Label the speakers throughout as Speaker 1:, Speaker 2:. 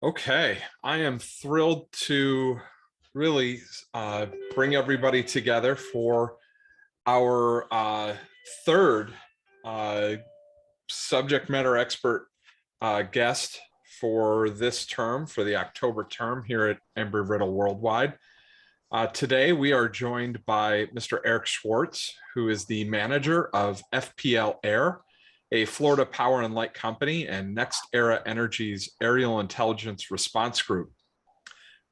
Speaker 1: Okay, I am thrilled to really bring everybody together for our third uh, subject matter expert guest for this term, for the October term here at Embry-Riddle Worldwide. Today, we are joined by Mr. ESchwartz, who is the manager of FPLAir, a Florida power and light company, and NextEra Energy's aerial intelligence response group.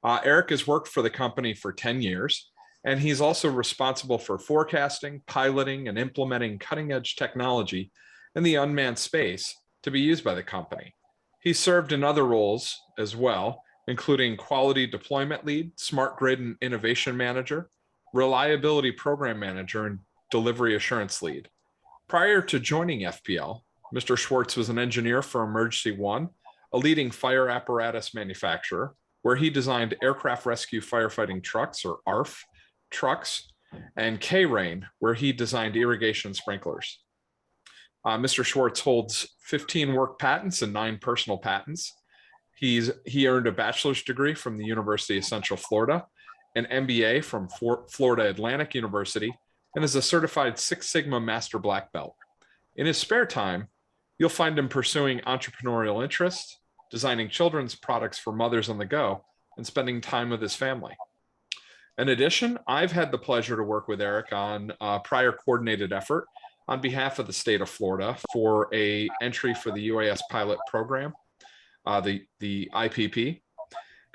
Speaker 1: Eric has worked for the company for 10 years, and he's also responsible for forecasting, piloting, and implementing cutting-edge technology in the unmanned space to be used by the company. He's served in other roles as well, including quality deployment lead, smart grid and innovation manager, reliability program manager, and delivery assurance lead. Prior to joining FPL, Mr. Schwartz was an engineer for Emergency One, a leading fire apparatus manufacturer, where he designed aircraft rescue firefighting trucks, or ARF trucks, and K-Rain, where he designed irrigation sprinklers. Mr. Schwartz holds 15 work patents and 9 personal patents. He earned a bachelor's degree from the University of Central Florida, an MBA from Florida Atlantic University, and is a certified Six Sigma Master Black Belt. In his spare time, you'll find him pursuing entrepreneurial interests, designing children's products for mothers on the go, and spending time with his family. In addition, I've had the pleasure to work with Eric on a prior coordinated effort on behalf of the state of Florida for an entry for the UAS pilot program, the IPP.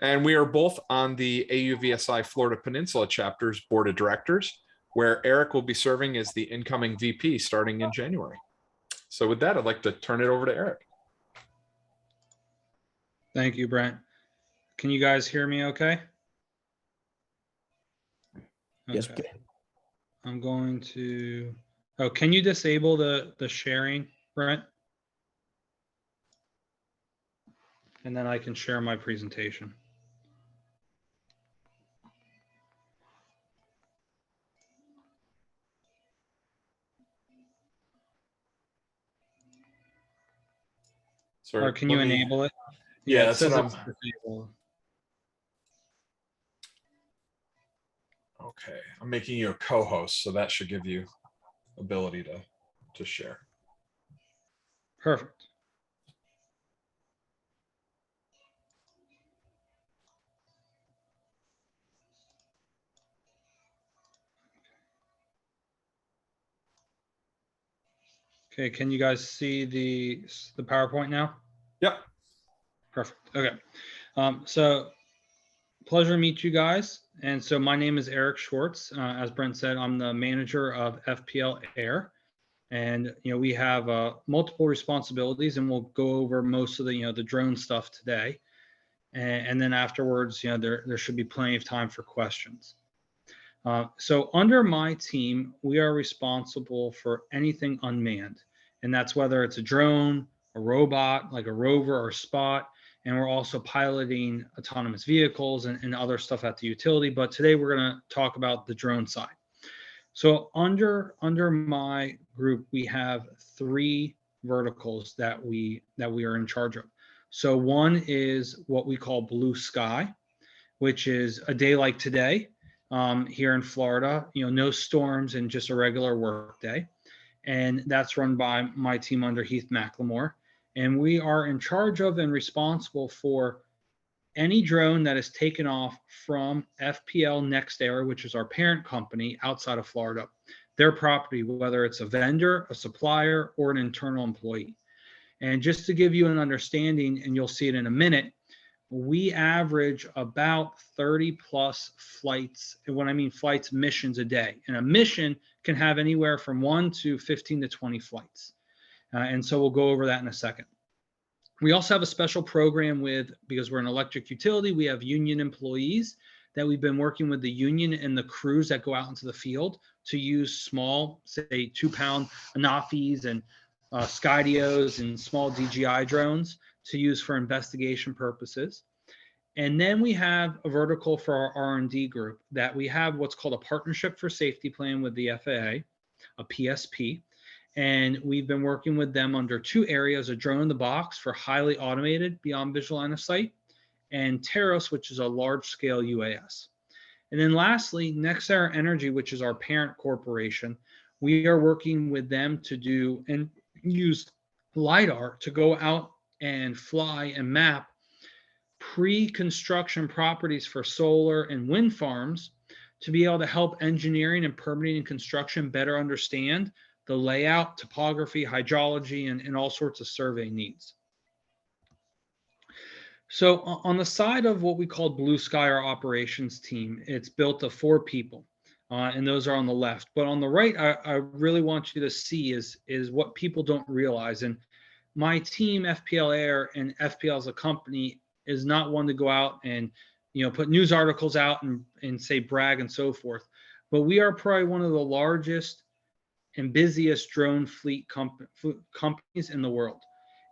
Speaker 1: And we are both on the AUVSI Florida Peninsula chapter's board of directors, where Eric will be serving as the incoming VP starting in January. So with that, I'd like to turn it over to Eric.
Speaker 2: Thank you, Brent. Can you guys hear me okay?
Speaker 3: Yes.
Speaker 2: Okay. I'm going to, can you disable the sharing, Brent? And then I can share my presentation.
Speaker 1: Sorry,
Speaker 2: or can you enable it?
Speaker 1: Yeah,
Speaker 2: it says
Speaker 1: that's
Speaker 2: it's disabled.
Speaker 1: Okay, I'm making you a co-host, so that should give you ability to share.
Speaker 2: Perfect. Okay, can you guys see the PowerPoint now?
Speaker 1: Yep.
Speaker 2: Perfect. Okay. So pleasure to meet you guys. And so my name is ESchwartz. As Brent said, I'm the manager of FPLAir. And we have multiple responsibilities, and we'll go over most of the the drone stuff today. And then afterwards, there should be plenty of time for questions. So under my team, we are responsible for anything unmanned, and that's whether it's a drone, a robot, like a rover or spot, and we're also piloting autonomous vehicles and other stuff at the utility. But today we're going to talk about the drone side. So under my group, we have 3 verticals that we are in charge of. So one is what we call blue sky, which is a day like today. Here in Florida, no storms and just a regular work day. And that's run by my team under Heath McLemore. And we are in charge of and responsible for any drone that is taken off from FPL NextEra, which is our parent company outside of Florida, their property, whether it's a vendor, a supplier, or an internal employee. And just to give you an understanding, and you'll see it in a minute, we average about 30 plus flights. And when I mean flights, missions a day. And a mission can have anywhere from 1 to 15 to 20 flights. And so we'll go over that in a second. We also have a special program because we're an electric utility, we have union employees that we've been working with the union and the crews that go out into the field to use small, say 2-pound Anafis and Skydios and small DJI drones to use for investigation purposes. And then we have a vertical for our R&D group that we have what's called a Partnership for Safety Plan with the FAA, a PSP. And we've been working with them under 2 areas, a drone in the box for highly automated beyond visual line of sight, and Teros, which is a large-scale UAS. And then lastly, Nexera Energy, which is our parent corporation, we are working with them to do and use LiDAR to go out and fly and map pre-construction properties for solar and wind farms to be able to help engineering and permitting and construction better understand the layout, topography, hydrology, and all sorts of survey needs. So on the side of what we call Blue Sky, our operations team, it's built of 4 people, and those are on the left. But on the right, I really want you to see is what people don't realize. And my team, FPLAir, and FPL as a company is not one to go out and put news articles out and say brag and so forth. But we are probably one of the largest and busiest drone fleet companies in the world.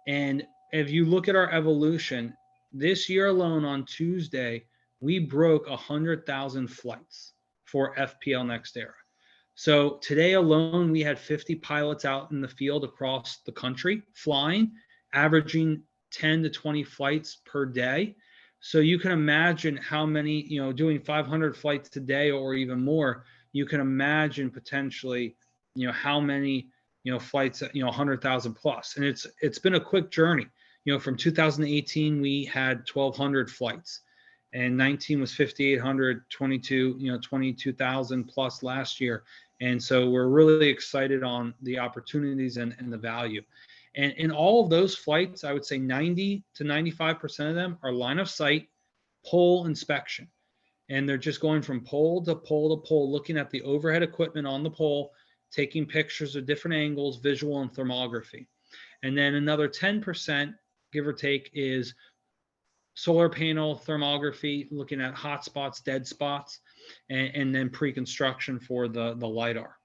Speaker 2: And if you look at our evolution, this year alone on Tuesday, we broke 100,000 flights for FPL Nexera. So today alone, we had 50 pilots out in the field across the country flying, averaging 10 to 20 flights per day. So you can imagine how many, doing 500 flights a day or even more, you can imagine potentially, how many, flights, 100,000 plus. And it's been a quick journey. From 2018, we had 1,200 flights, and 19 was 5,800, 22, 22,000 plus last year. And so we're really excited on the opportunities and the value. And in all of those flights, I would say 90 to 95% of them are line of sight, pole inspection. And they're just going from pole to pole to pole, looking at the overhead equipment on the pole, taking pictures of different angles, visual and thermography. And then another 10%, give or take, is solar panel thermography, looking at hot spots, dead spots, and then pre-construction for the LiDAR.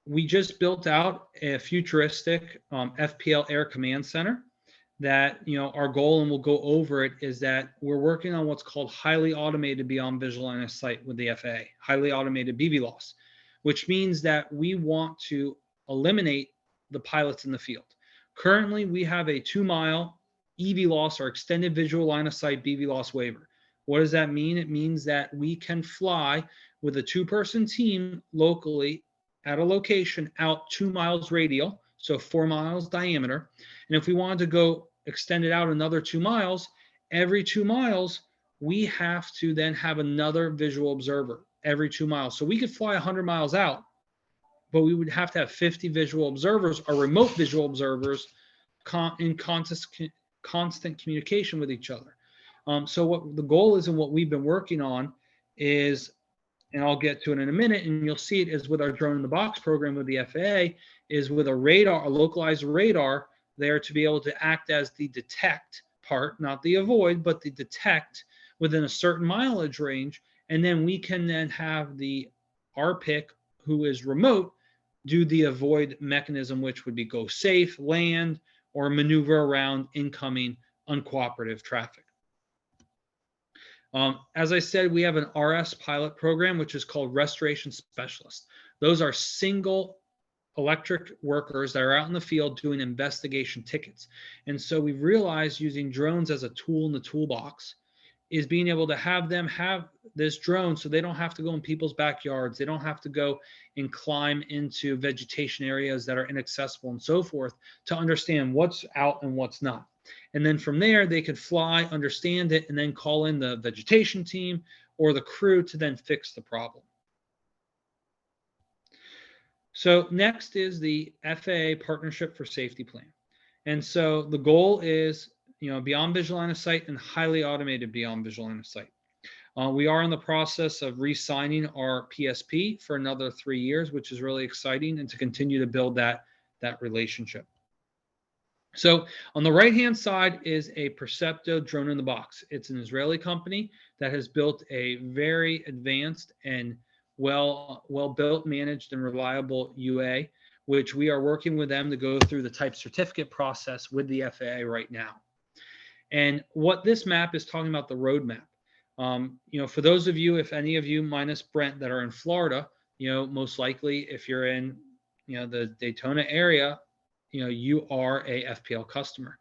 Speaker 2: We just built out a futuristic FPLAir command center that, our goal, and we'll go over it, is that we're working on what's called highly automated beyond visual line of sight with the FAA, highly automated BVLOS, which means that we want to eliminate the pilots in the field. Currently, we have a 2-mile EVLOS, or extended visual line of sight BVLOS waiver. What does that mean? It means that we can fly with a 2-person team locally at a location out 2 miles radial, so 4 miles diameter. And if we wanted to go extend it out another 2 miles, every 2 miles, we have to then have another visual observer every 2 miles. So we could fly 100 miles out, but we would have to have 50 visual observers, or remote visual observers, in constant communication with each other. So what the goal is, and what we've been working on is, and I'll get to it in a minute, and you'll see it, is with our drone in the box program with the FAA, is with a radar, a localized radar there to be able to act as the detect part, not the avoid, but the detect within a certain mileage range. And then we can then have the RPIC, who is remote, do the avoid mechanism, which would be go safe, land, or maneuver around incoming uncooperative traffic. As I said, we have an RS pilot program, which is called Restoration Specialist. Those are single electric workers that are out in the field doing investigation tickets. And so we've realized using drones as a tool in the toolbox is being able to have them have this drone so they don't have to go in people's backyards. They don't have to go and climb into vegetation areas that are inaccessible and so forth, to understand what's out and what's not. And then from there, they could fly, understand it, and then call in the vegetation team or the crew to then fix the problem. So next is the FAA Partnership for Safety Plan. And so the goal is, beyond visual line of sight and highly automated beyond visual line of sight. We are in the process of re-signing our PSP for another 3 years, which is really exciting, and to continue to build that relationship. So on the right-hand side is a Percepto drone in the box. It's an Israeli company that has built a very advanced and well-built, managed, and reliable UA, which we are working with them to go through the type certificate process with the FAA right now. And what this map is talking about, the roadmap. For those of you, if any of you minus Brent that are in Florida, most likely if you're in, the Daytona area, you are a FPL customer.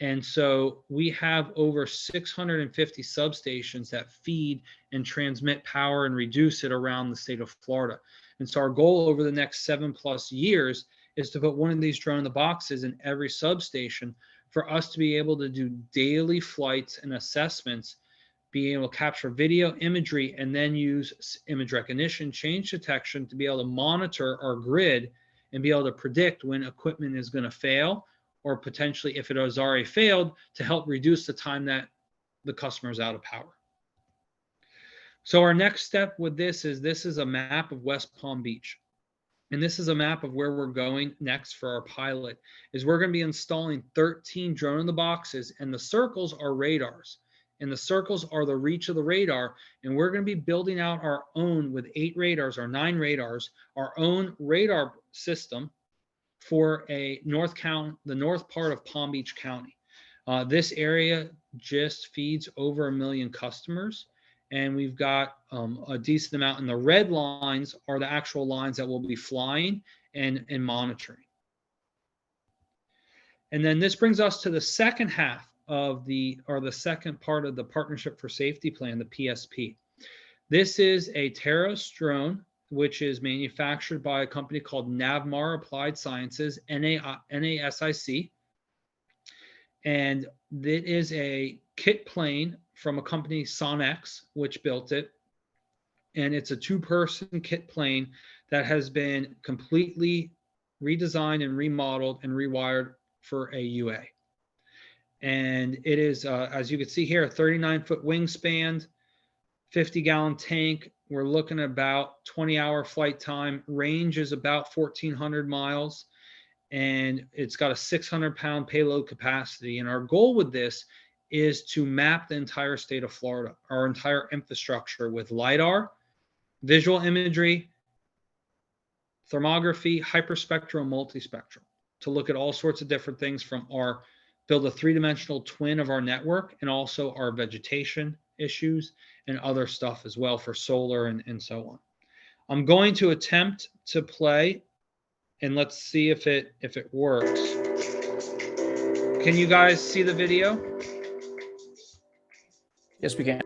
Speaker 2: And so we have over 650 substations that feed and transmit power and reduce it around the state of Florida. And so our goal over the next 7+ years is to put one of these drone in the boxes in every substation for us to be able to do daily flights and assessments, being able to capture video imagery, and then use image recognition, change detection to be able to monitor our grid and be able to predict when equipment is going to fail, or potentially if it has already failed, to help reduce the time that the customer is out of power. So our next step with this is a map of West Palm Beach. And this is a map of where we're going next for our pilot, is we're going to be installing 13 drone in the boxes, and the circles are radars. And the circles are the reach of the radar. And we're going to be building out our own, with 8 radars or 9 radars, our own radar system for the north part of Palm Beach County. This area just feeds over 1 million customers. And we've got a decent amount. And the red lines are the actual lines that will be flying and monitoring. And then this brings us to the second half of the second part of the Partnership for Safety Plan, the PSP. This is a Teros drone, which is manufactured by a company called Navmar Applied Sciences, NASIC. And it is a kit plane from a company, Sonex, which built it. And it's a 2-person kit plane that has been completely redesigned and remodeled and rewired for a UA. And it is, as you can see here, a 39-foot wingspan, 50-gallon tank. We're looking at about 20-hour flight time. Range is about 1,400 miles. And it's got a 600-pound payload capacity. And our goal with this is to map the entire state of Florida, our entire infrastructure, with LiDAR, visual imagery, thermography, hyperspectral, multispectral, to look at all sorts of different things from build a 3-dimensional twin of our network, and also our vegetation issues and other stuff as well for solar and so on. I'm going to attempt to play, and let's see if it works. Can you guys see the video?
Speaker 3: Yes, we can.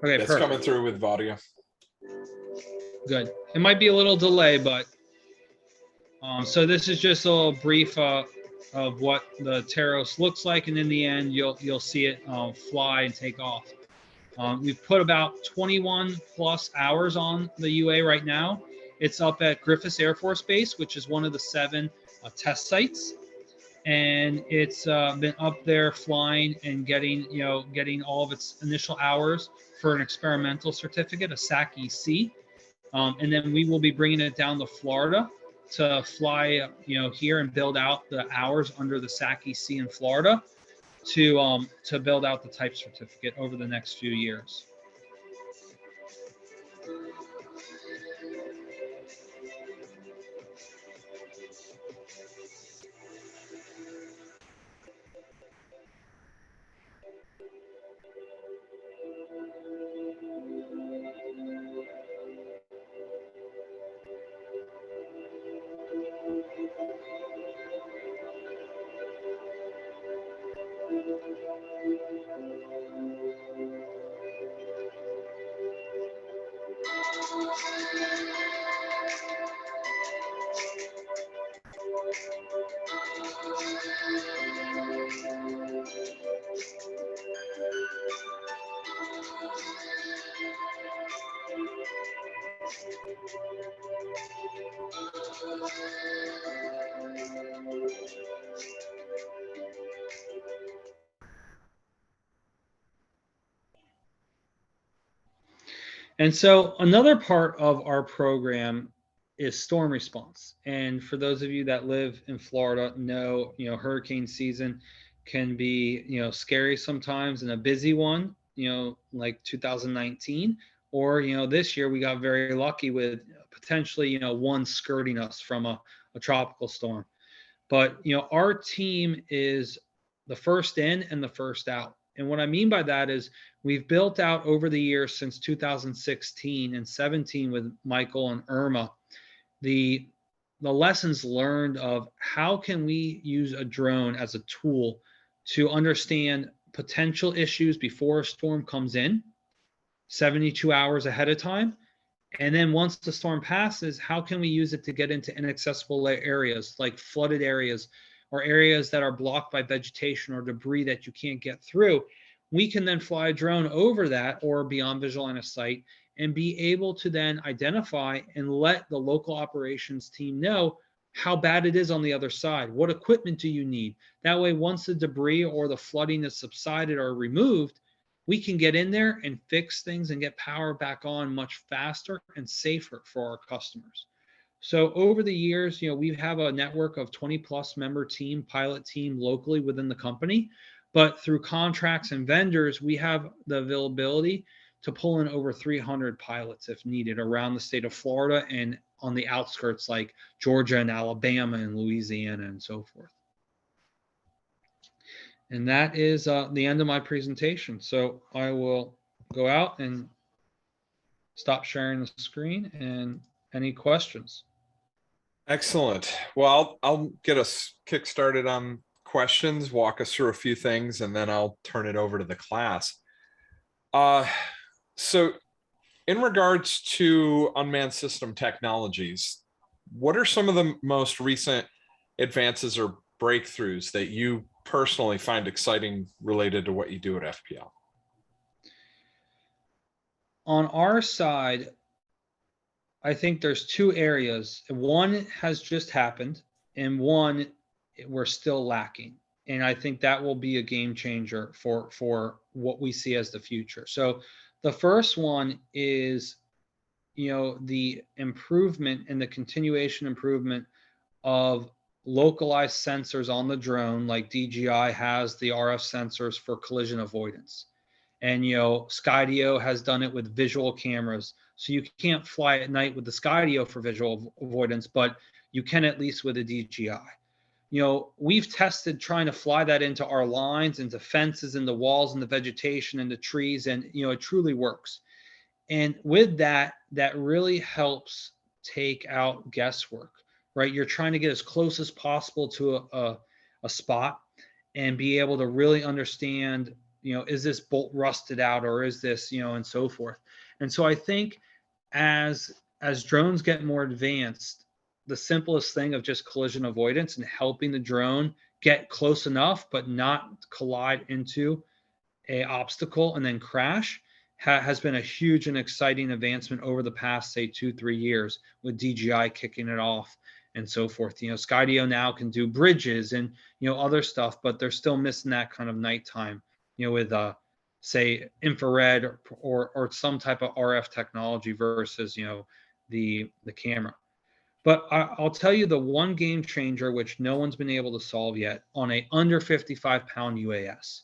Speaker 2: Okay,
Speaker 1: It's
Speaker 2: perfect.
Speaker 1: coming through with audio.
Speaker 2: Good. It might be a little delay, but so this is just a little brief of what the Teros looks like, and in the end, you'll see it fly and take off. We've put about 21+ hours on the UA right now. It's up at Griffiths Air Force Base, which is one of the 7 test sites. And it's been up there flying and getting all of its initial hours for an experimental certificate, a SAC-EC. And then we will be bringing it down to Florida to fly, here and build out the hours under the SAC-EC in Florida to build out the type certificate over the next few years. And so another part of our program is storm response. And for those of you that live in Florida, know, hurricane season can be, scary sometimes, and a busy one, like 2019, or, this year we got very lucky with potentially, one skirting us from a tropical storm. But, our team is the first in and the first out. And what I mean by that is we've built out over the years since 2016 and 17 with Michael and Irma, the lessons learned of how can we use a drone as a tool to understand potential issues before a storm comes in, 72 hours ahead of time. And then once the storm passes, how can we use it to get into inaccessible areas like flooded areas or areas that are blocked by vegetation or debris that you can't get through? We can then fly a drone over that or beyond visual line of sight and be able to then identify and let the local operations team know how bad it is on the other side. What equipment do you need? That way, once the debris or the flooding is subsided or removed, we can get in there and fix things and get power back on much faster and safer for our customers. So over the years, we have a network of 20 plus member team, pilot team locally within the company, but through contracts and vendors, we have the availability to pull in over 300 pilots if needed around the state of Florida and on the outskirts like Georgia and Alabama and Louisiana and so forth. And that is the end of my presentation. So I will go out and stop sharing the screen and any questions.
Speaker 1: Excellent. Well, I'll get us kick-started on questions, walk us through a few things, and then I'll turn it over to the class. So in regards to unmanned system technologies, what are some of the most recent advances or breakthroughs that you personally find exciting related to what you do at FPL?
Speaker 2: On our side, I think there's two areas. One has just happened and one we're still lacking. And I think that will be a game changer for what we see as the future. So the first one is, the improvement and the continuation improvement of localized sensors on the drone, like DJI has the RF sensors for collision avoidance. And, Skydio has done it with visual cameras. So you can't fly at night with the Skydio for visual avoidance, but you can at least with a DJI. We've tested trying to fly that into our lines, into fences, into walls, into vegetation, into trees, and, it truly works. And with that, that really helps take out guesswork, right? You're trying to get as close as possible to a spot and be able to really understand, is this bolt rusted out or is this, and so forth. And so I think as drones get more advanced, the simplest thing of just collision avoidance and helping the drone get close enough but not collide into a obstacle and then crash has been a huge and exciting advancement over the past, say, 2-3 years, with DJI kicking it off and so forth. Skydio now can do bridges and, other stuff, but they're still missing that kind of nighttime, with say infrared or some type of RF technology versus, the camera. But I'll tell you the one game changer, which no one's been able to solve yet on a under 55-pound UAS,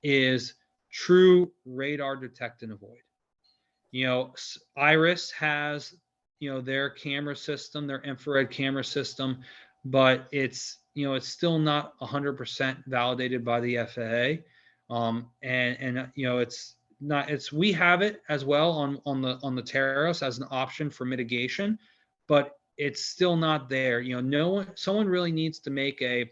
Speaker 2: is true radar detect and avoid. Iris has, their camera system, their infrared camera system, but it's still not 100% validated by the FAA. We have it as well on the Terrace as an option for mitigation, but it's still not there. Someone really needs to make a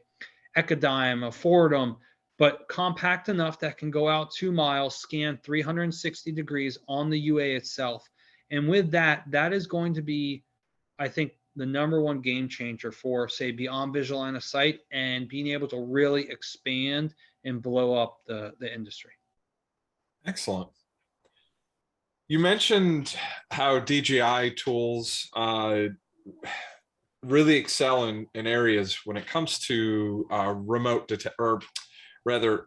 Speaker 2: Echodyne, a Fordham, but compact enough that can go out 2 miles, scan 360 degrees on the UA itself. And with that is going to be, I think, the number one game changer for, say, beyond visual line of sight and being able to really expand and blow up the industry.
Speaker 1: Excellent. You mentioned how DJI tools really excel in areas when it comes to remote detect, or rather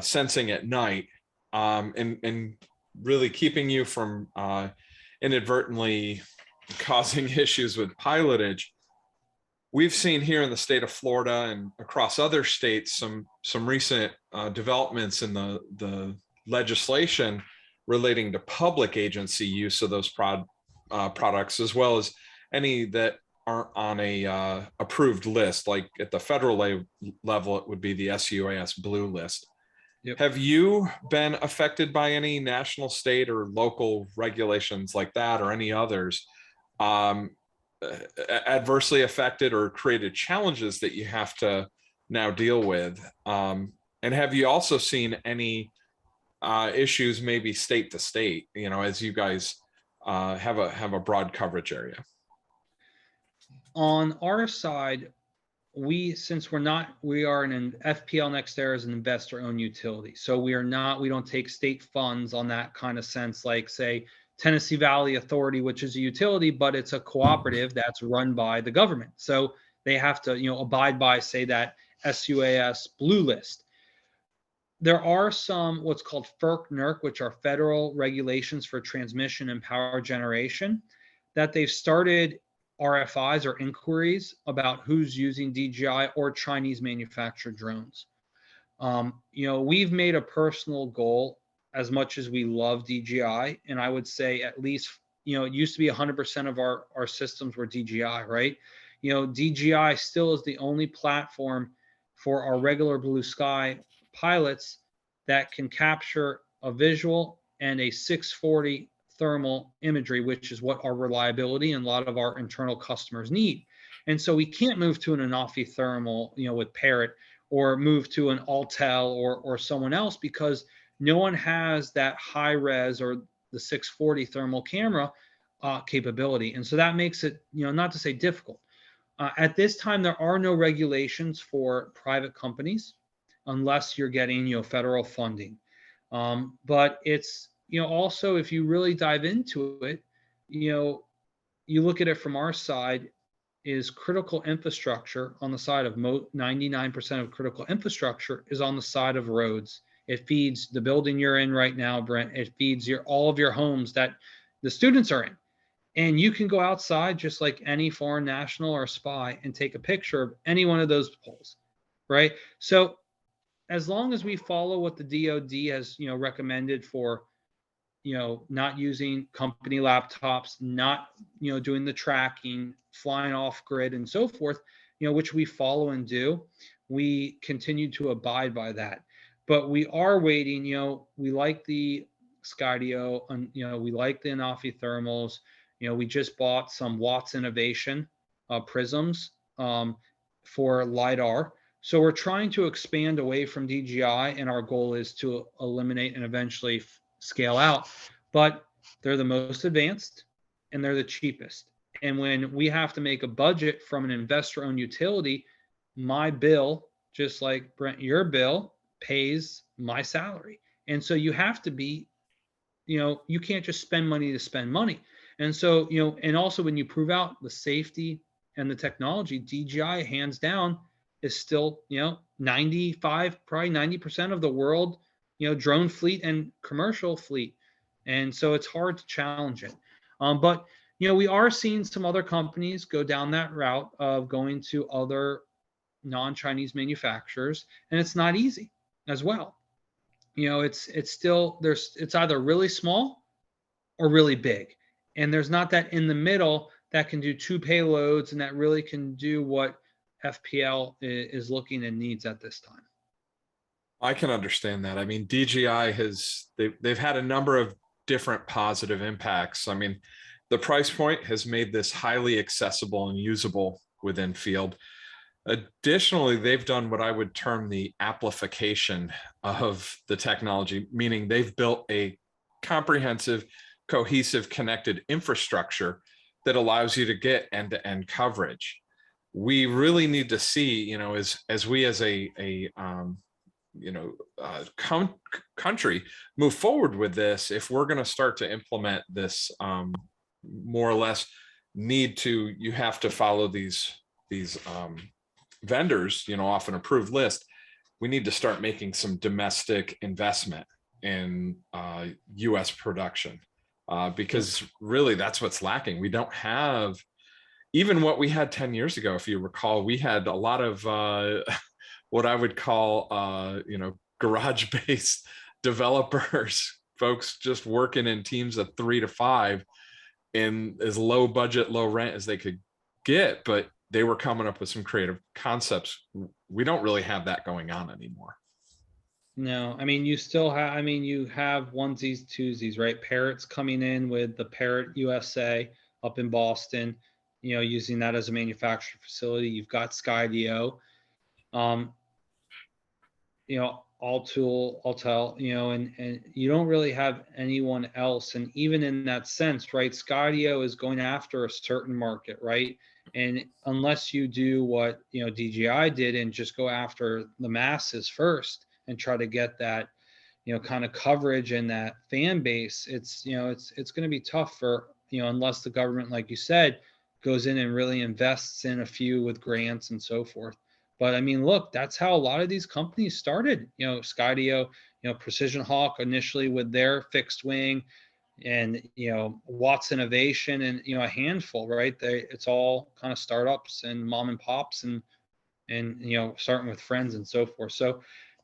Speaker 1: sensing at night, and really keeping you from inadvertently causing issues with pilotage. We've seen here in the state of Florida and across other states some recent developments in the legislation relating to public agency use of those products, as well as any that aren't on a approved list. Like at the federal level, it would be the SUAS blue list. Yep. Have you been affected by any national, state, or local regulations like that, or any others adversely affected or created challenges that you have to now deal with? And And have you also seen any issues, maybe state to state, as you guys have a broad coverage area?
Speaker 2: On our side, since we are an FPL NextEra is an investor-owned utility. So we don't take state funds on that kind of sense, like say Tennessee Valley Authority, which is a utility, but it's a cooperative that's run by the government. So they have to, abide by, say, that SUAS blue list. There are some what's called FERC-NERC, which are federal regulations for transmission and power generation, that they've started RFIs or inquiries about who's using DJI or Chinese manufactured drones. We've made a personal goal, as much as we love DJI, and I would say at least, it used to be 100% of our systems were DJI, right? DJI still is the only platform for our regular blue sky pilots that can capture a visual and a 640 thermal imagery, which is what our reliability and a lot of our internal customers need. And so we can't move to an Anafi thermal, with Parrot, or move to an Altel or someone else, because no one has that high res or the 640 thermal camera capability. And so that makes it, not to say difficult. At this time, there are no regulations for private companies unless you're getting, federal funding. But it's, also, if you really dive into it, you look at it from our side, is critical infrastructure on the side of 99% of critical infrastructure is on the side of roads. It feeds the building you're in right now, Brent. It feeds all of your homes that the students are in. And you can go outside just like any foreign national or spy and take a picture of any one of those poles, right? So as long as we follow what the DoD has, recommended for, not using company laptops, not, doing the tracking, flying off grid and so forth, which we follow and do, we continue to abide by that. But we are waiting, we like the Skydio, and, we like the Anafi thermals. We just bought some Watts Innovation prisms for LiDAR. So we're trying to expand away from DJI, and our goal is to eliminate and eventually scale out. But they're the most advanced and they're the cheapest. And when we have to make a budget from an investor-owned utility, my bill, just like Brent, your bill, pays my salary. And so you have to be, you can't just spend money to spend money. And so, and also when you prove out the safety and the technology, DJI hands down is still, 95, probably 90% of the world, drone fleet and commercial fleet. And so it's hard to challenge it. But, we are seeing some other companies go down that route of going to other non-Chinese manufacturers, and it's not easy as well. It's still, it's either really small or really big. And there's not that in the middle that can do two payloads and that really can do what FPL is looking and needs at this time.
Speaker 1: I can understand that. I mean, DJI they've had a number of different positive impacts. I mean, the price point has made this highly accessible and usable within field. Additionally, they've done what I would term the amplification of the technology, meaning they've built a comprehensive, cohesive, connected infrastructure that allows you to get end-to-end coverage. We really need to see, as we as a country move forward with this, if we're going to start to implement this, more or less you have to follow these vendors, off an approved list. We need to start making some domestic investment in US production, because really that's what's lacking. We don't have even what we had 10 years ago. If you recall, we had a lot of what I would call garage-based developers, folks just working in teams of 3 to 5 in as low budget, low rent as they could get, but they were coming up with some creative concepts. We don't really have that going on anymore.
Speaker 2: No, I mean, you still have, you have onesies, twosies, right? Parrot's coming in with the Parrot USA up in Boston, using that as a manufacturing facility. You've got Skydio. I'll tell, and you don't really have anyone else. And even in that sense, right, Skydio is going after a certain market, right? And unless you do what, DJI did and just go after the masses first and try to get that, kind of coverage and that fan base, it's going to be tough for, unless the government, like you said, goes in and really invests in a few with grants and so forth. But I mean, look, that's how a lot of these companies started. Skydio, Precision Hawk initially with their fixed wing, and Watts Innovation, and a handful, right? It's all kind of startups and mom and pops, and starting with friends and so forth. So,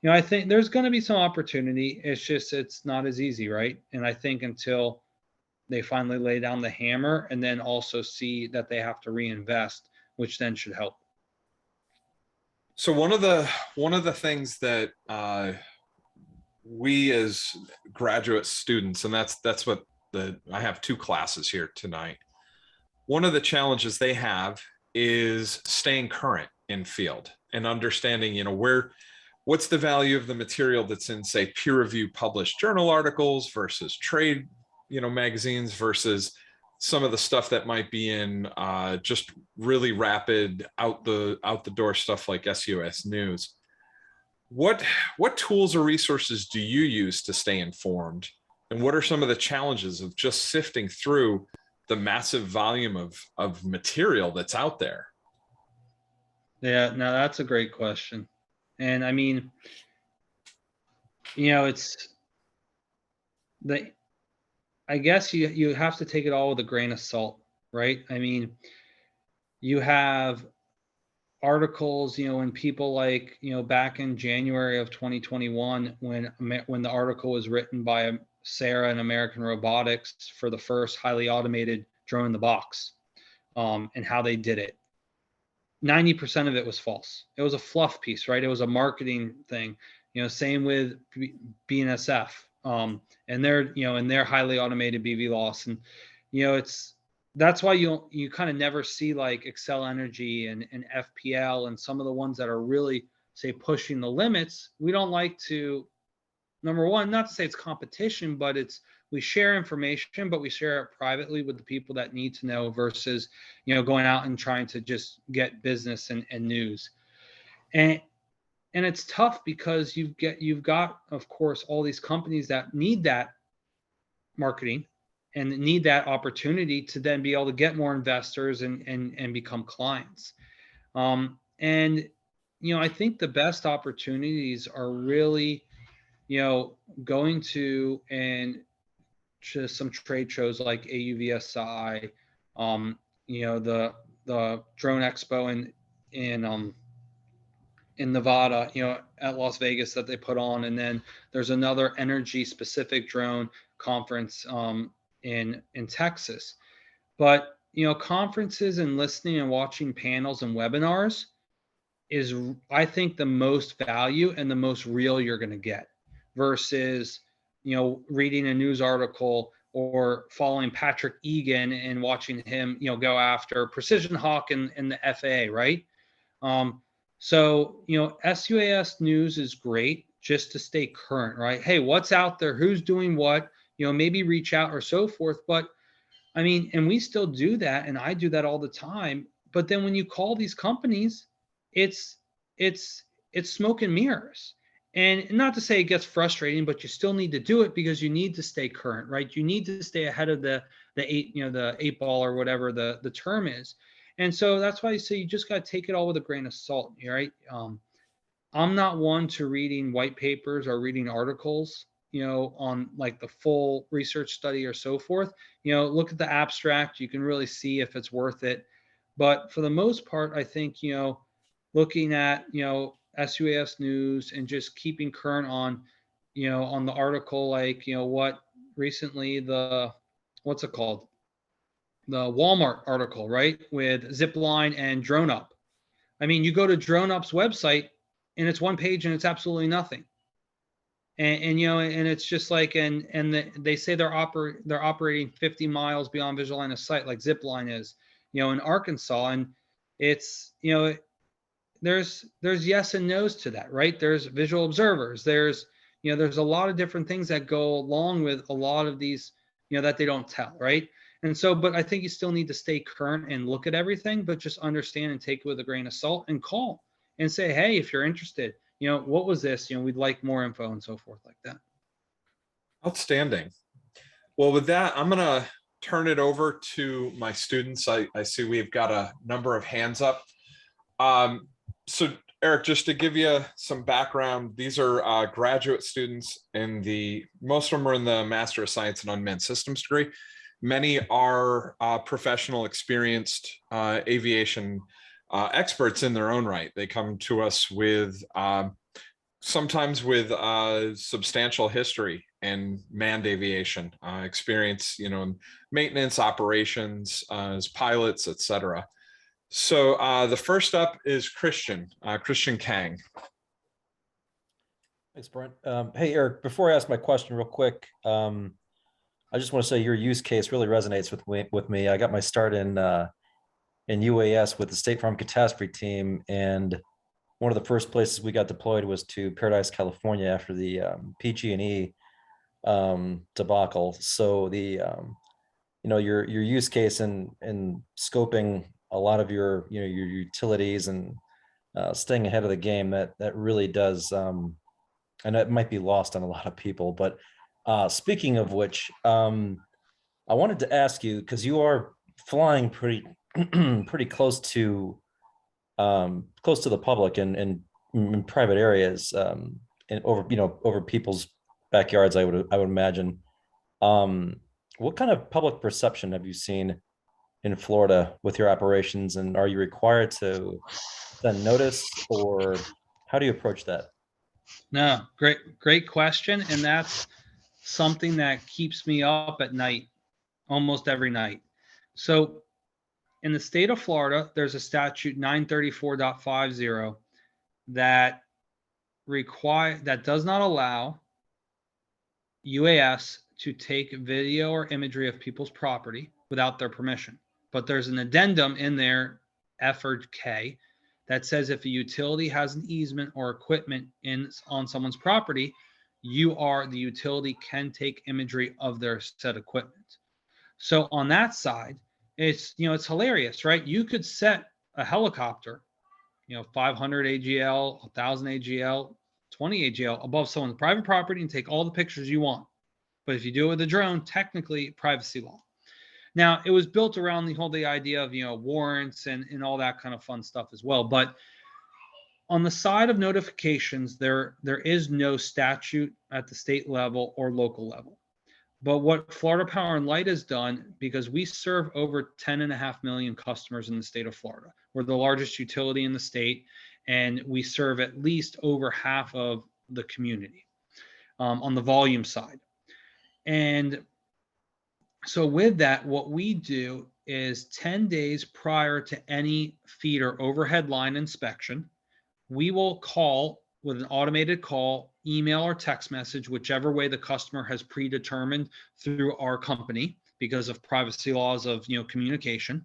Speaker 2: I think there's going to be some opportunity. It's not as easy, right? And I think until they finally lay down the hammer and then also see that they have to reinvest, which then should help.
Speaker 1: So one of the things that we as graduate students, and that's what I have two classes here tonight. One of the challenges they have is staying current in field and understanding, what's the value of the material that's in, say, peer-reviewed published journal articles versus trade, magazines, versus some of the stuff that might be in just really rapid out the door stuff like SUS News. What tools or resources do you use to stay informed? And what are some of the challenges of just sifting through the massive volume of material that's out there?
Speaker 2: Yeah, now that's a great question. And I mean, I guess you have to take it all with a grain of salt, right? I mean, you have articles, when people like, back in January of 2021, when the article was written by Sarah and American Robotics for the first highly automated drone in the box, and how they did it. 90% of it was false. It was a fluff piece, right? It was a marketing thing. Same with BNSF, and their highly automated BVLOS, and that's why you kind of never see like Excel Energy and FPL and some of the ones that are really, say, pushing the limits. We don't like to, number one, not to say it's competition, but we share information, but we share it privately with the people that need to know versus, going out and trying to just get business and news. And it's tough because you've got, of course, all these companies that need that marketing and need that opportunity to then be able to get more investors and become clients. And I think the best opportunities are really, going to just some trade shows like AUVSI, the Drone Expo in Nevada, at Las Vegas that they put on, and then there's another energy specific drone conference in Texas. But conferences and listening and watching panels and webinars is, I think, the most value and the most real you're going to get versus reading a news article or following Patrick Egan and watching him go after Precision Hawk and the FAA, right? So SUAS News is great just to stay current, right? Hey, what's out there? Who's doing what? Maybe reach out or so forth. But I mean, and we still do that, and I do that all the time. But then when you call these companies, it's smoke and mirrors. And not to say it gets frustrating, but you still need to do it because you need to stay current, right? You need to stay ahead of the eight ball or whatever the term is. And so that's why I say you just got to take it all with a grain of salt, right? I'm not one to reading white papers or reading articles, on like the full research study or so forth. Look at the abstract. You can really see if it's worth it. But for the most part, I think, looking at, SUAS News and just keeping current on, on the article, like, what recently what's it called? The Walmart article, right? With Zipline and DroneUp. I mean, you go to DroneUp's website and it's one page and it's absolutely nothing. And it's just like, they say they're operating 50 miles beyond visual line of sight, like Zipline is, in Arkansas. And it's, there's yes and no's to that, right? There's visual observers. There's a lot of different things that go along with a lot of these, that they don't tell, right? And so, but I think you still need to stay current and look at everything, but just understand and take it with a grain of salt and call and say, hey, if you're interested, what was this? We'd like more info and so forth like that.
Speaker 1: Outstanding. Well, with that, I'm going to turn it over to my students. I see we've got a number of hands up. So Eric, just to give you some background, these are graduate students most of them are in the Master of Science in Unmanned Systems degree. Many are professional, experienced aviation experts in their own right. They come to us with sometimes with substantial history in manned aviation experience, in maintenance, operations, as pilots, etc. So the first up is Christian Kang.
Speaker 3: Thanks, Brent. Hey, Eric, before I ask my question real quick, I just want to say your use case really resonates with me. I got my start in UAS with the State Farm Catastrophe Team, and one of the first places we got deployed was to Paradise, California after the PG&E debacle. So your use case and scoping a lot of your your utilities and staying ahead of the game, that really does, and it might be lost on a lot of people. But speaking of which, I wanted to ask you, because you are flying pretty pretty close to the public and in private areas, and over people's backyards, I would imagine. What kind of public perception have you seen in Florida with your operations, and are you required to then notice, or how do you approach that?
Speaker 2: No, great question. And that's something that keeps me up at night, almost every night. So in the state of Florida, there's a statute 934.50 that does not allow UAS to take video or imagery of people's property without their permission. But there's an addendum in there, F or K, that says if a utility has an easement or equipment on someone's property, the utility can take imagery of their said equipment. So on that side, it's hilarious, right? You could set a helicopter, 500 AGL, 1000 AGL, 20 AGL above someone's private property and take all the pictures you want. But if you do it with a drone, technically privacy law. Now, it was built around the idea of, warrants and all that kind of fun stuff as well. But on the side of notifications, there is no statute at the state level or local level. But what Florida Power and Light has done, because we serve over 10.5 million customers in the state of Florida, we're the largest utility in the state, and we serve at least over half of the community on the volume side. And so with that, what we do is 10 days prior to any feed or overhead line inspection, we will call with an automated call, email, or text message, whichever way the customer has predetermined through our company because of privacy laws of communication.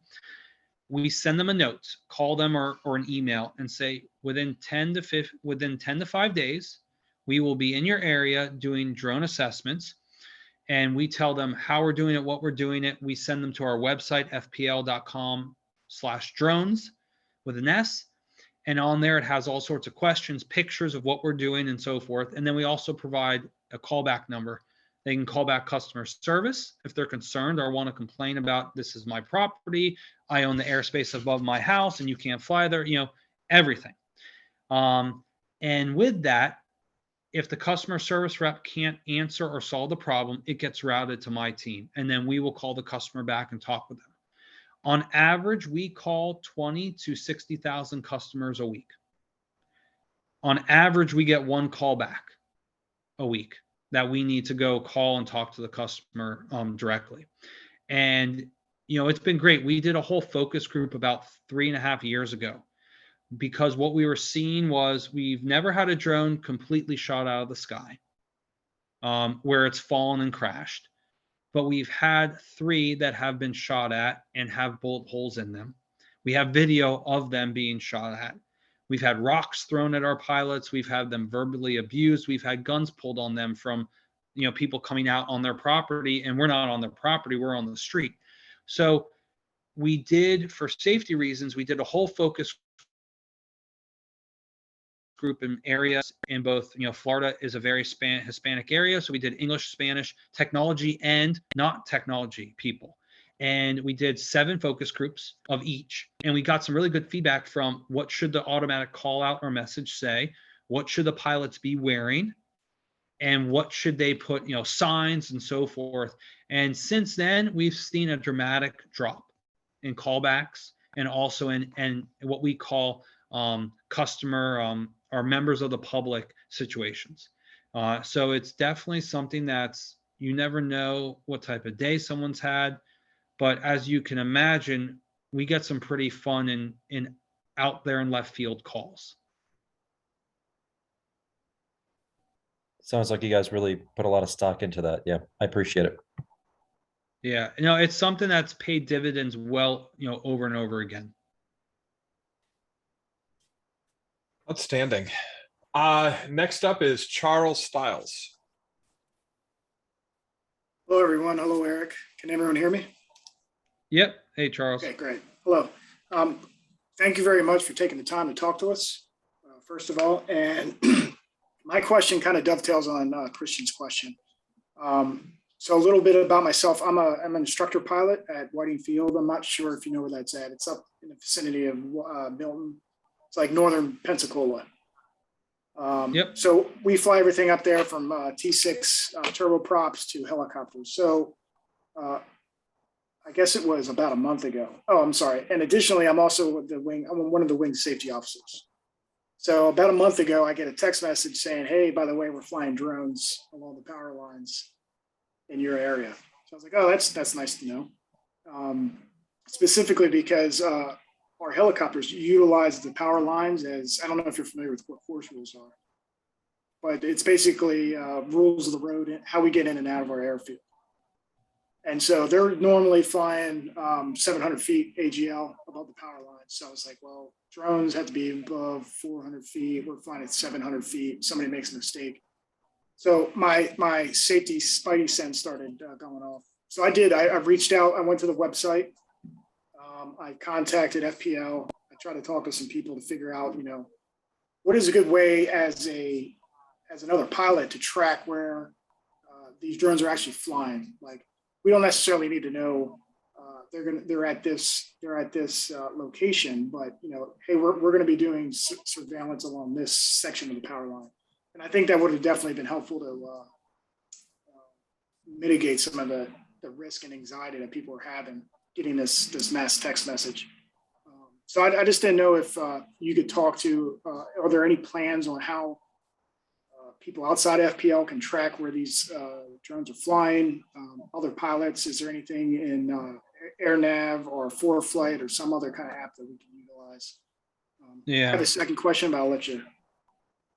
Speaker 2: We send them a note, call them or an email, and say within 10 to 5 days, we will be in your area doing drone assessments. And we tell them how we're doing it, what we're doing it. We send them to our website, fpl.com/drones with an S. And on there, it has all sorts of questions, pictures of what we're doing and so forth. And then we also provide a callback number. They can call back customer service if they're concerned or want to complain about, this is my property, I own the airspace above my house and you can't fly there, everything. And with that, if the customer service rep can't answer or solve the problem, it gets routed to my team. And then we will call the customer back and talk with them. On average, we call 20 to 60,000 customers a week. On average, we get one call back a week that we need to go call and talk to the customer directly. And, it's been great. We did a whole focus group about 3.5 years ago, because what we were seeing was we've never had a drone completely shot out of the sky where it's fallen and crashed. But we've had 3 that have been shot at and have bullet holes in them. We have video of them being shot at. We've had rocks thrown at our pilots. We've had them verbally abused. We've had guns pulled on them from, people coming out on their property, and we're not on their property, we're on the street. So we did, for safety reasons, we did a whole focus group in areas in both, Florida is a very Hispanic area. So we did English, Spanish, technology, and not technology people. And we did 7 focus groups of each. And we got some really good feedback from what should the automatic call out or message say? What should the pilots be wearing? And what should they put, signs and so forth. And since then, we've seen a dramatic drop in callbacks and also in what we call customer or members of the public situations. So it's definitely something that's, you never know what type of day someone's had. But as you can imagine, we get some pretty fun in out there in left field calls.
Speaker 3: Sounds like you guys really put a lot of stock into that. Yeah, I appreciate it.
Speaker 2: Yeah, it's something that's paid dividends well, over and over again.
Speaker 1: Outstanding. Next up is Charles Stiles.
Speaker 4: Hello, everyone. Hello, Eric. Can everyone hear me?
Speaker 2: Yep. Hey, Charles.
Speaker 4: Okay, great. Hello. Thank you very much for taking the time to talk to us, first of all. And my question kind of dovetails on Christian's question. So a little bit about myself. I'm an instructor pilot at Whiting Field. I'm not sure if you know where that's at. It's up in the vicinity of Milton. It's like northern Pensacola.
Speaker 2: Yep.
Speaker 4: So we fly everything up there from T6 turboprops to helicopters. So I guess it was about a month ago. Oh, I'm sorry. And additionally, I'm also with the wing. I'm one of the wing safety officers. So about a month ago, I get a text message saying, "Hey, by the way, we're flying drones along the power lines in your area." So I was like, "Oh, that's nice to know." Specifically because our helicopters utilize the power lines as, I don't know if you're familiar with what force rules are, but it's basically rules of the road and how we get in and out of our airfield. And so they're normally flying 700 feet AGL above the power line. So I was like, well, drones have to be above 400 feet. We're flying at 700 feet. Somebody makes a mistake. So my safety spidey sense started going off. So I did. I reached out. I went to the website. I contacted FPL. I tried to talk to some people to figure out, what is a good way as another pilot to track where these drones are actually flying. Like, we don't necessarily need to know they're at this location, but hey, we're going to be doing surveillance along this section of the power line, and I think that would have definitely been helpful to mitigate some of the risk and anxiety that people are having getting this mass text message. So I just didn't know if you could talk to. Are there any plans on how people outside FPL can track where these drones are flying, other pilots? Is there anything in AirNav or ForeFlight or some other kind of app that we can utilize?
Speaker 2: Yeah.
Speaker 4: I have a second question, but I'll let you.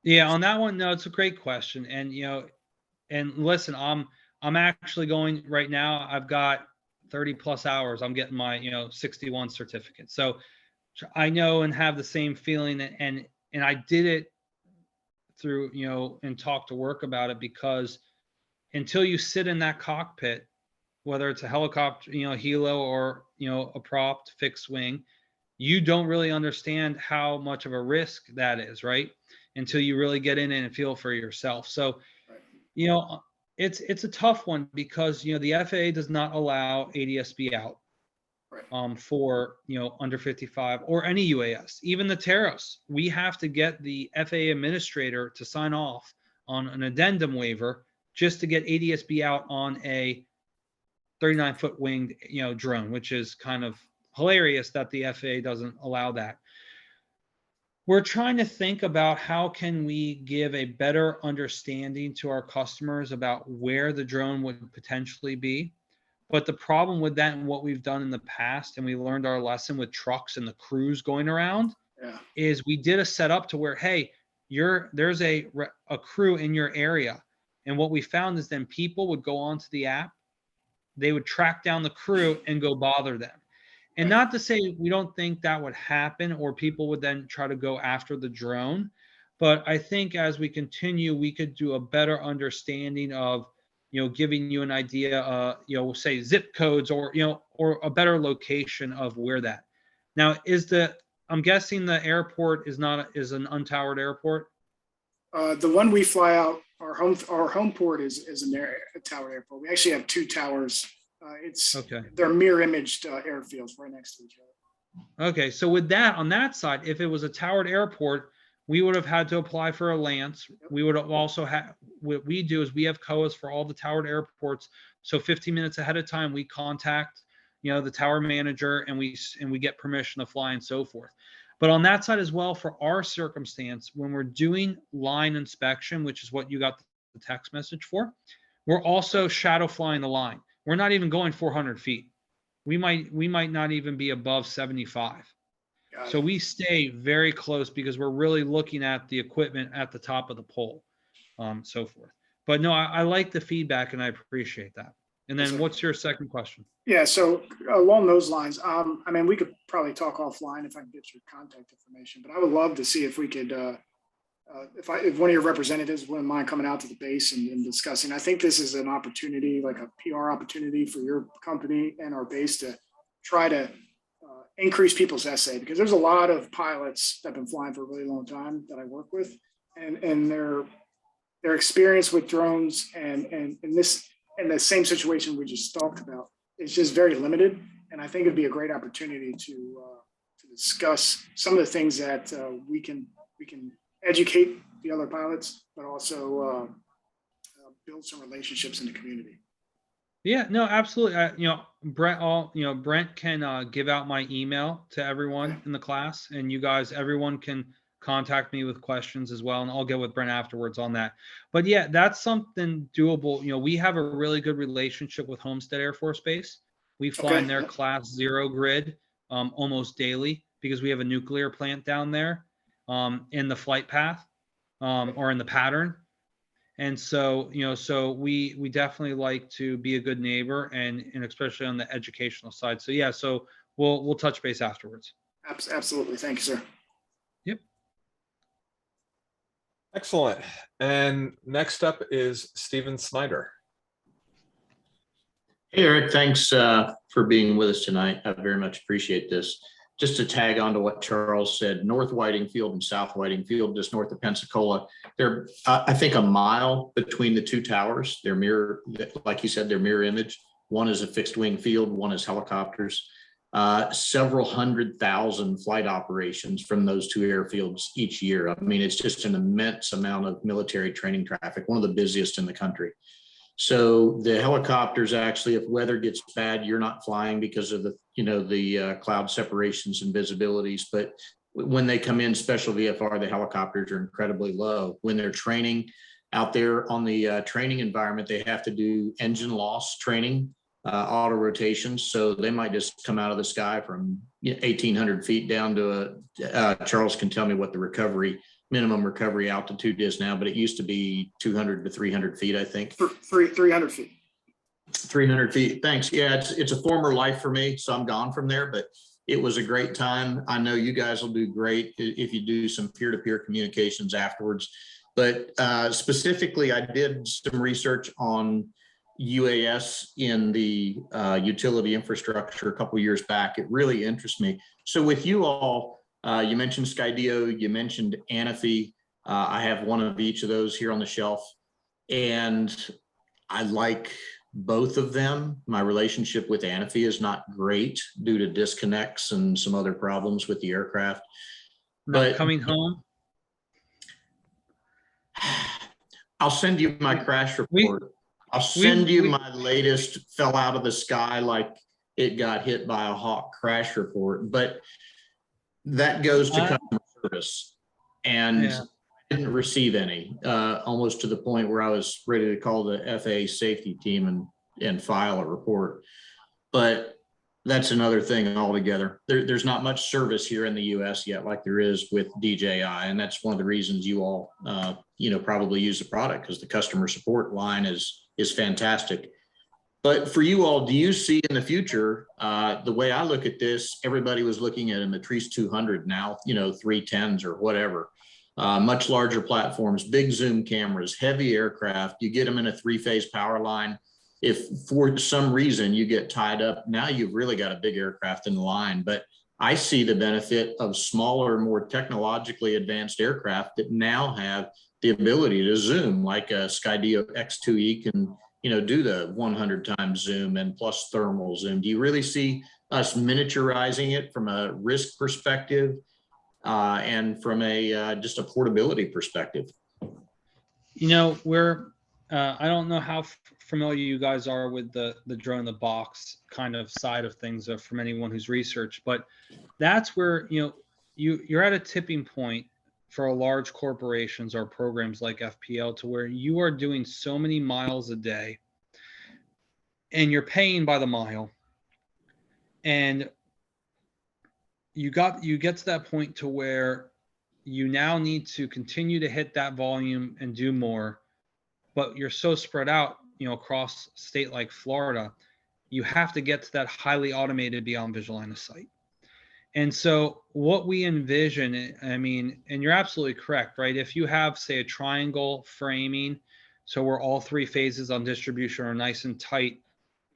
Speaker 2: Yeah, on that one, no, it's a great question. And, and listen, I'm actually going right now. I've got 30 plus hours. I'm getting my, 61 certificate. So I know and have the same feeling, and I did it through, and talk to work about it, because until you sit in that cockpit, whether it's a helicopter, helo, or, a propped fixed wing, you don't really understand how much of a risk that is, right? Until you really get in it and feel for yourself. So, it's a tough one, because, the FAA does not allow ADS-B out. Right. For under 55 or any UAS, even the Terros. We have to get the FAA administrator to sign off on an addendum waiver just to get ADS-B out on a 39-foot winged drone, which is kind of hilarious that the FAA doesn't allow that. We're trying to think about how can we give a better understanding to our customers about where the drone would potentially be. But the problem with that, and what we've done in the past, and we learned our lesson with trucks and the crews going around, is we did a setup to where, hey, there's a crew in your area. And what we found is then people would go onto the app, they would track down the crew and go bother them. And not to say we don't think that would happen or people would then try to go after the drone. But I think as we continue, we could do a better understanding of, giving you an idea, say zip codes or, or a better location of where that. Now, I'm guessing the airport is an untowered airport.
Speaker 4: The one we fly out, our home port is a tower airport. We actually have two towers. They're mirror imaged airfields right next to each other.
Speaker 2: Okay, so with that, on that side, if it was a towered airport, we would have had to apply for a Lance. We would have also had, what we do is we have COAs for all the towered airports. So 15 minutes ahead of time, we contact, the tower manager and we get permission to fly and so forth. But on that side as well, for our circumstance, when we're doing line inspection, which is what you got the text message for, we're also shadow flying the line. We're not even going 400 feet. We might not even be above 75. So we stay very close because we're really looking at the equipment at the top of the pole, so forth. But no, I like the feedback and I appreciate that. And then what's your second question?
Speaker 4: Yeah, so along those lines, we could probably talk offline if I can get your contact information, but I would love to see if we could, if one of your representatives wouldn't mind coming out to the base and discussing. I think this is an opportunity, like a PR opportunity for your company and our base to try to increase people's essay, because there's a lot of pilots that have been flying for a really long time that I work with, and their experience with drones and the same situation we just talked about is just very limited. And I think it'd be a great opportunity to discuss some of the things that we can educate the other pilots, but also build some relationships in the community.
Speaker 2: Yeah, no, absolutely. Brent can give out my email to everyone in the class, and you guys, everyone can contact me with questions as well, and I'll get with Brent afterwards on that. But yeah, that's something doable. We have a really good relationship with Homestead Air Force Base. We fly in their class 0 grid almost daily because we have a nuclear plant down there in the flight path or in the pattern. And so, so we definitely like to be a good neighbor and especially on the educational side. So yeah, so we'll touch base afterwards.
Speaker 4: Absolutely. Thank you, sir.
Speaker 2: Yep.
Speaker 1: Excellent. And next up is Stephen Snyder.
Speaker 5: Hey, Eric, thanks for being with us tonight. I very much appreciate this. Just to tag on to what Charles said, North Whiting Field and South Whiting Field, just north of Pensacola, they're, I think, a mile between the two towers. They're mirror, like you said, they're mirror image. One is a fixed wing field, one is helicopters. Several 100,000 flight operations from those two airfields each year. I mean, it's just an immense amount of military training traffic, one of the busiest in the country. So the helicopters, actually, if weather gets bad, you're not flying because of the cloud separations and visibilities. But when they come in special VFR, the helicopters are incredibly low. When they're training out there on the training environment, they have to do engine loss training, auto rotations. So they might just come out of the sky from 1,800 feet down to Charles can tell me what the minimum recovery altitude is now, but it used to be 200 to 300 feet, I think.
Speaker 4: 300 feet.
Speaker 5: 300 feet. Thanks. Yeah, it's a former life for me, so I'm gone from there, but it was a great time. I know you guys will do great if you do some peer-to-peer communications afterwards. But specifically, I did some research on UAS in the utility infrastructure a couple of years back. It really interests me. So with you all, you mentioned Skydio, you mentioned Anafi. I have one of each of those here on the shelf, and I like both of them. My relationship with Anafi is not great due to disconnects and some other problems with the aircraft.
Speaker 2: Not coming home?
Speaker 5: I'll send you my crash report. I'll send you my latest fell out of the sky like it got hit by a hawk crash report. But that goes to customer service, and I didn't receive any, almost to the point where I was ready to call the FAA safety team and file a report. But that's another thing altogether. There's not much service here in the U.S. yet like there is with DJI, and that's one of the reasons you all, probably use the product, because the customer support line is fantastic. But for you all, do you see in the future, the way I look at this, everybody was looking at a Matrice 200 now, 310s or whatever, much larger platforms, big zoom cameras, heavy aircraft, you get them in a 3-phase power line. If for some reason you get tied up, now you've really got a big aircraft in the line. But I see the benefit of smaller, more technologically advanced aircraft that now have the ability to zoom, like a Skydio X2E can, do the 100 times zoom and plus thermal zoom. Do you really see us miniaturizing it from a risk perspective and from a just a portability perspective?
Speaker 2: We're I don't know how familiar you guys are with the drone in the box kind of side of things from anyone who's researched, but that's where you're at a tipping point for large corporations or programs like FPL to where you are doing so many miles a day and you're paying by the mile, and you get to that point to where you now need to continue to hit that volume and do more, but you're so spread out, across a state like Florida, you have to get to that highly automated beyond visual line of sight. And so what we envision, and you're absolutely correct, right? If you have, say, a triangle framing, so where all 3 phases on distribution are nice and tight,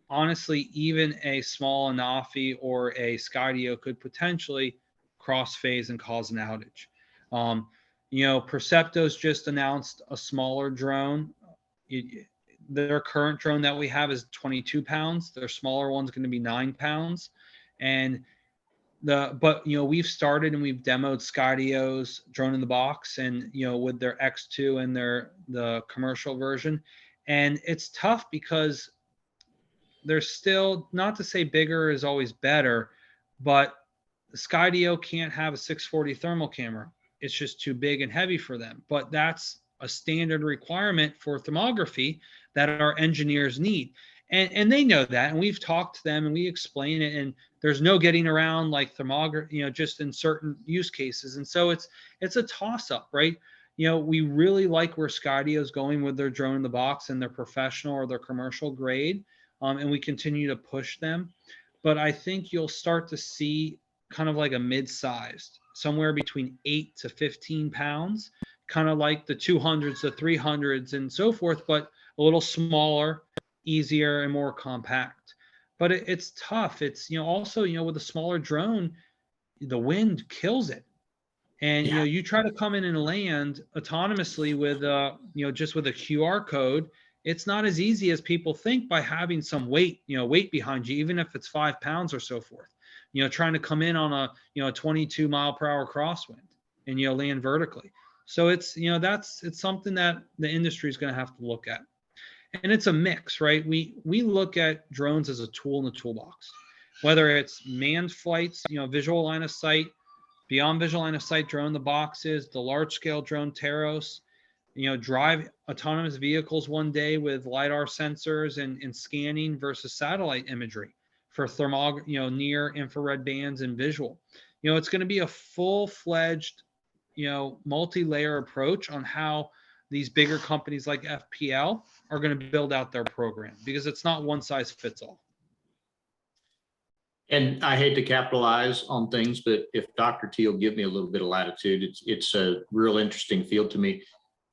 Speaker 2: honestly, even a small Anafi or a Skydio could potentially cross phase and cause an outage. Percepto's just announced a smaller drone. Their current drone that we have is 22 pounds. Their smaller one's going to be 9 pounds. But we've started and we've demoed Skydio's drone in the box, and with their X2 and the commercial version. And it's tough because there's still, not to say bigger is always better, but the Skydio can't have a 640 thermal camera. It's just too big and heavy for them. But that's a standard requirement for thermography that our engineers need. And they know that, and we've talked to them and we explain it, and there's no getting around like thermography, just in certain use cases. And so it's a toss up, right? We really like where Skydio is going with their drone in the box and their professional or their commercial grade. And we continue to push them. But I think you'll start to see kind of like a mid-sized, somewhere between 8 to 15 pounds, kind of like the 200s, the 300s and so forth, but a little smaller, easier and more compact. But it's tough. It's, also, with a smaller drone, the wind kills it. And, you try to come in and land autonomously with, just with a QR code. It's not as easy as people think by having some weight behind you, even if it's 5 pounds or so forth, trying to come in on a 22 mile per hour crosswind and, land vertically. So it's, it's something that the industry is going to have to look at. And it's a mix, right? We look at drones as a tool in the toolbox, whether it's manned flights, visual line of sight, beyond visual line of sight drone in the boxes, the large scale drone Teros, drive autonomous vehicles one day with LiDAR sensors and scanning versus satellite imagery for near infrared bands and visual. It's going to be a full-fledged, multi-layer approach on how these bigger companies like FPL are going to build out their program, because it's not one size fits all.
Speaker 5: And I hate to capitalize on things, but if Dr. T will give me a little bit of latitude, it's a real interesting field to me.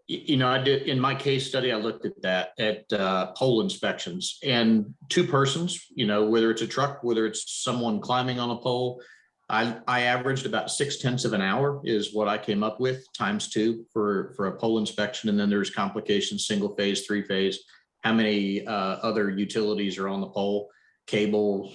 Speaker 5: I did, in my case study, I looked at that at pole inspections, and 2 persons, whether it's a truck, whether it's someone climbing on a pole, I averaged about 0.6 of an hour is what I came up with, ×2 for a pole inspection. And then there's complications, single phase, 3 phase, how many other utilities are on the pole, cable,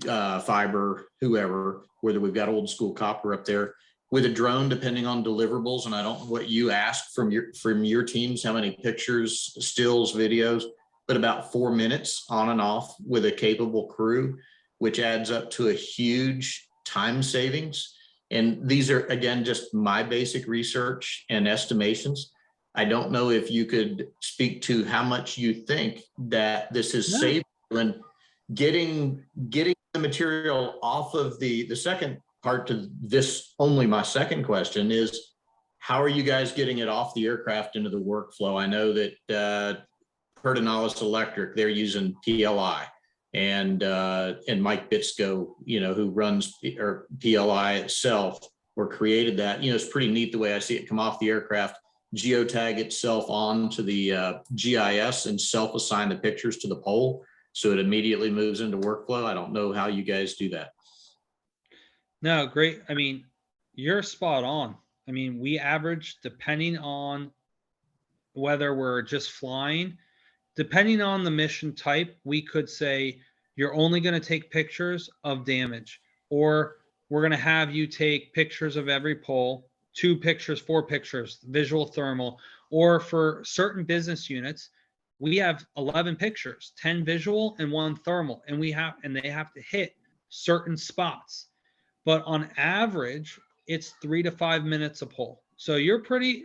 Speaker 5: fiber, whoever, whether we've got old school copper up there. With a drone, depending on deliverables, and I don't know what you asked from your teams, how many pictures, stills, videos, but about 4 minutes on and off with a capable crew, which adds up to a huge time savings. And these are, again, just my basic research and estimations. I don't know if you could speak to how much you think that this is saved and getting the material off of the second part to this. Only my second question is, how are you guys getting it off the aircraft into the workflow? I know that Perdonalis Electric, they're using PLI. And Mike Bitsko, who runs or PLI itself or created that, it's pretty neat the way I see it come off the aircraft, geotag itself onto the GIS and self-assign the pictures to the pole. So it immediately moves into workflow. I don't know how you guys do that.
Speaker 2: No, great. I mean, you're spot on. I mean, we average, depending on whether we're just flying, depending on the mission type, we could say you're only going to take pictures of damage, or we're going to have you take pictures of every pole, 2 pictures, 4 pictures, visual thermal, or for certain business units, we have 11 pictures, 10 visual and 1 thermal, and they have to hit certain spots. But on average, it's 3 to 5 minutes a pole. So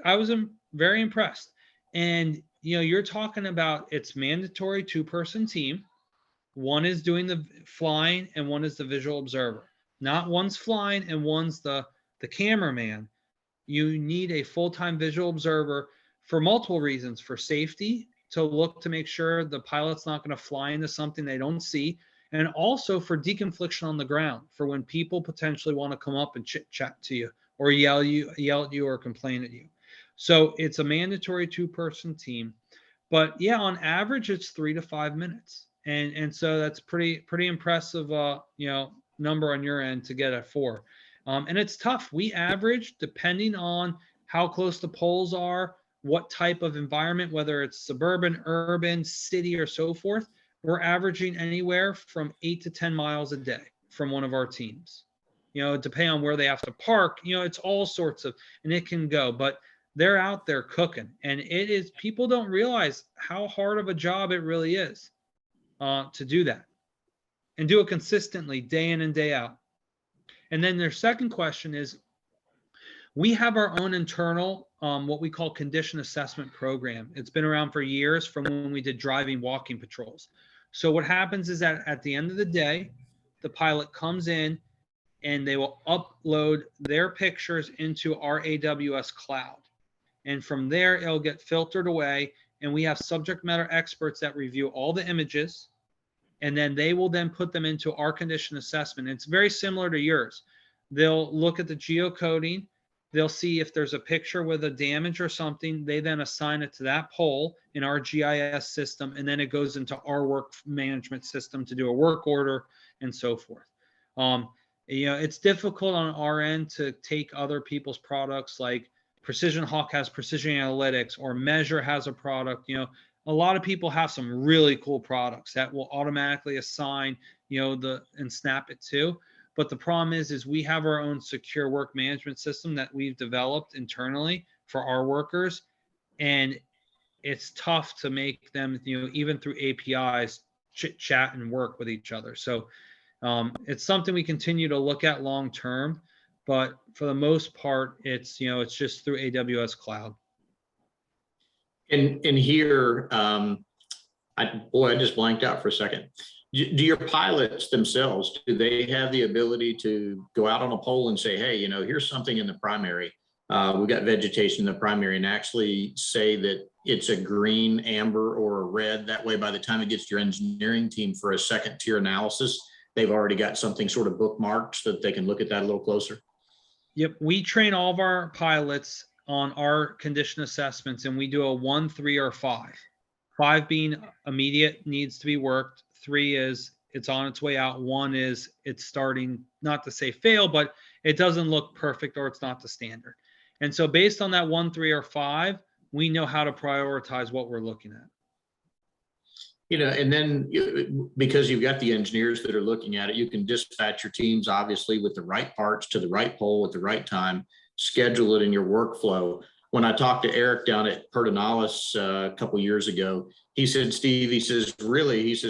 Speaker 2: I was very impressed. And, you're talking about it's mandatory 2-person team. One is doing the flying and one is the visual observer. Not one's flying and one's the cameraman. You need a full-time visual observer for multiple reasons: for safety, to look to make sure the pilot's not going to fly into something they don't see, and also for deconfliction on the ground, for when people potentially want to come up and chit chat to you or yell at you or complain at you. So it's a mandatory 2-person team, but yeah, on average it's 3 to 5 minutes. And so that's pretty impressive, number on your end to get at 4. And it's tough. We average, depending on how close the poles are, what type of environment, whether it's suburban, urban, city, or so forth, we're averaging anywhere from 8 to 10 miles a day from one of our teams. Depending on where they have to park, it's all sorts of, and it can go, but they're out there cooking. And people don't realize how hard of a job it really is to do that and do it consistently day in and day out. And then their second question is, we have our own internal, what we call condition assessment program. It's been around for years, from when we did driving walking patrols. So what happens is that at the end of the day, the pilot comes in and they will upload their pictures into our AWS cloud. And from there, it'll get filtered away. And we have subject matter experts that review all the images. And then they will then put them into our condition assessment. It's very similar to yours. They'll look at the geocoding. They'll see if there's a picture with a damage or something. They then assign it to that pole in our GIS system, and then it goes into our work management system to do a work order and so forth. It's difficult on our end to take other people's products, like Precision Hawk has Precision Analytics, or Measure has a product. A lot of people have some really cool products that will automatically assign, and snap it to. But the problem is we have our own secure work management system that we've developed internally for our workers. And it's tough to make them, even through APIs, chit chat and work with each other. So it's something we continue to look at long term. But for the most part, it's just through AWS cloud.
Speaker 5: And here, I just blanked out for a second. Do your pilots themselves, do they have the ability to go out on a pole and say, hey, here's something in the primary. We've got vegetation in the primary, and actually say that it's a green, amber, or a red. That way, by the time it gets to your engineering team for a second tier analysis, they've already got something sort of bookmarked so that they can look at that a little closer.
Speaker 2: Yep. We train all of our pilots on our condition assessments, and we do a 1, 3, or 5. 5 being immediate, needs to be worked. 3 is it's on its way out. 1 is it's starting, not to say fail, but it doesn't look perfect, or it's not the standard. And so based on that 1, 3, or 5, we know how to prioritize what we're looking at.
Speaker 5: And then because you've got the engineers that are looking at it, you can dispatch your teams, obviously, with the right parts to the right pole at the right time, schedule it in your workflow. When I talked to Eric down at Perdonalis a couple of years ago, he said, Steve, he says,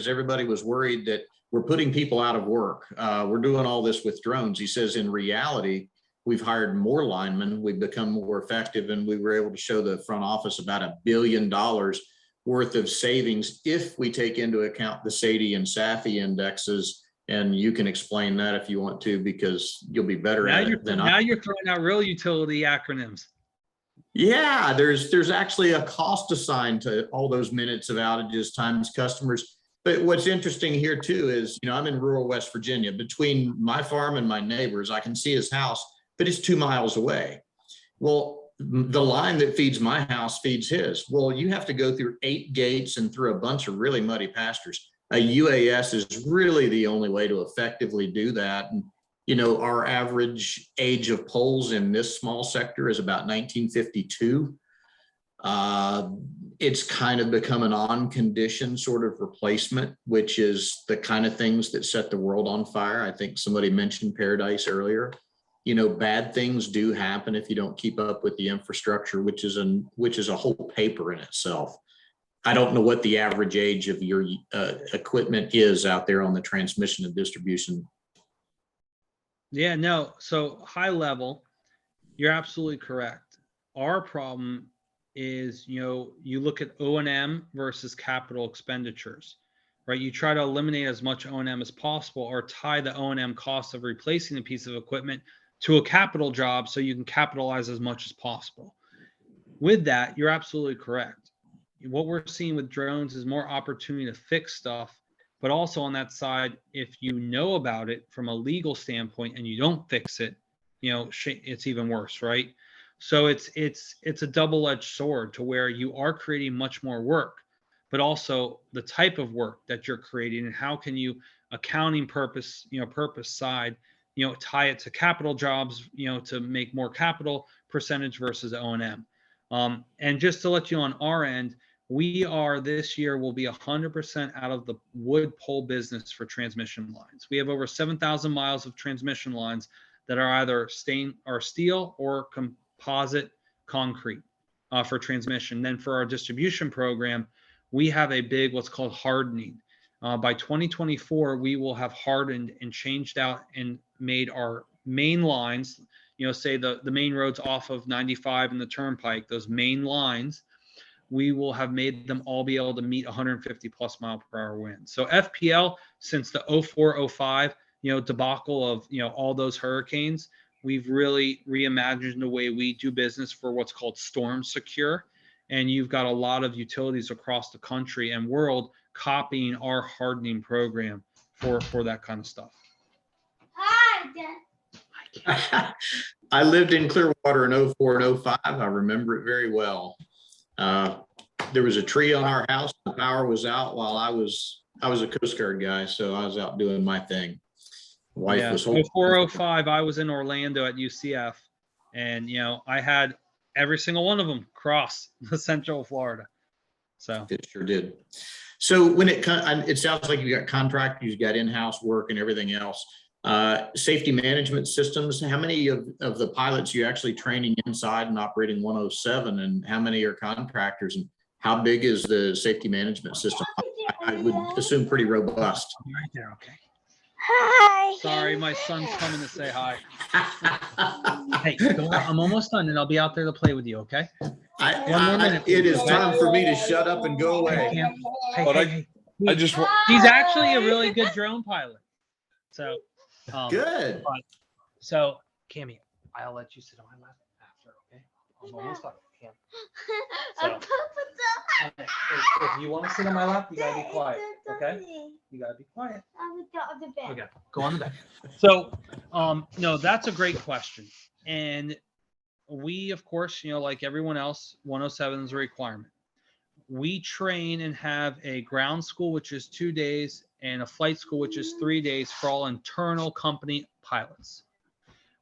Speaker 5: everybody was worried that we're putting people out of work. We're doing all this with drones. He says, in reality, we've hired more linemen. We've become more effective, and we were able to show the front office about $1 billion worth of savings if we take into account the SADI and SAFI indexes. And you can explain that if you want to, because you'll be better at it than I am.
Speaker 2: Now you're throwing out real utility acronyms.
Speaker 5: Yeah, there's actually a cost assigned to all those minutes of outages times customers. But what's interesting here too is, I'm in rural West Virginia. Between my farm and my neighbors, I can see his house, but it's 2 miles away. Well, the line that feeds my house feeds his. Well, you have to go through 8 gates and through a bunch of really muddy pastures. A UAS is really the only way to effectively do that. And, our average age of poles in this small sector is about 1952. It's kind of become an on-condition sort of replacement, which is the kind of things that set the world on fire. I think somebody mentioned Paradise earlier. Bad things do happen if you don't keep up with the infrastructure, which is a whole paper in itself. I don't know what the average age of your equipment is out there on the transmission and distribution.
Speaker 2: Yeah, no. So high level, you're absolutely correct. Our problem is, you look at O&M versus capital expenditures, right? You try to eliminate as much O&M as possible, or tie the O&M cost of replacing a piece of equipment to a capital job so you can capitalize as much as possible. With that, you're absolutely correct. What we're seeing with drones is more opportunity to fix stuff, but also on that side, if you know about it from a legal standpoint and you don't fix it, it's even worse, right? So it's a double-edged sword, to where you are creating much more work, but also the type of work that you're creating, and how can you, accounting purpose side, tie it to capital jobs, to make more capital percentage versus O&M. And just to let you on our end, this year will be 100% out of the wood pole business for transmission lines. We have over 7,000 miles of transmission lines that are either steel or composite concrete for transmission. Then for our distribution program, we have a big, what's called hardening. By 2024, we will have hardened and changed out and made our main lines, say the main roads off of 95 and the turnpike, those main lines, we will have made them all be able to meet 150 plus mile per hour winds. So FPL, since the 04-05, debacle of, all those hurricanes, we've really reimagined the way we do business for what's called storm secure. And you've got a lot of utilities across the country and world copying our hardening program for that kind of stuff.
Speaker 5: I lived in Clearwater in 04 and 05. I remember it very well. There was a tree on our house. The power was out while I was a Coast Guard guy, so I was out doing my thing. Wife was home.
Speaker 2: 04-05, I was in Orlando at UCF, and I had every single one of them cross the Central Florida. So
Speaker 5: it sure did. So when it sounds like you got contractors, you got in-house work and everything else. Safety management systems, how many of the pilots you actually training inside and operating 107, and how many are contractors, and how big is the safety management system? I would assume pretty robust.
Speaker 2: Right there, okay. Hi. Sorry, my son's coming to say hi. Hey, I'm almost done, and I'll be out there to play with you, okay?
Speaker 5: One more minute. It is time for me to shut up and go away.
Speaker 2: Hey. He's actually a really good drone pilot. So
Speaker 5: good.
Speaker 2: So Cammy, I'll let you sit on my lap after, okay? I'm almost done, Cam. So, if you want to sit on my lap, you gotta be quiet, okay? You gotta be quiet. Okay, go on the bed. So, no, that's a great question, and we, of course, like everyone else, 107 is a requirement. We train and have a ground school, which is 2 days, and a flight school, which is 3 days for all internal company pilots.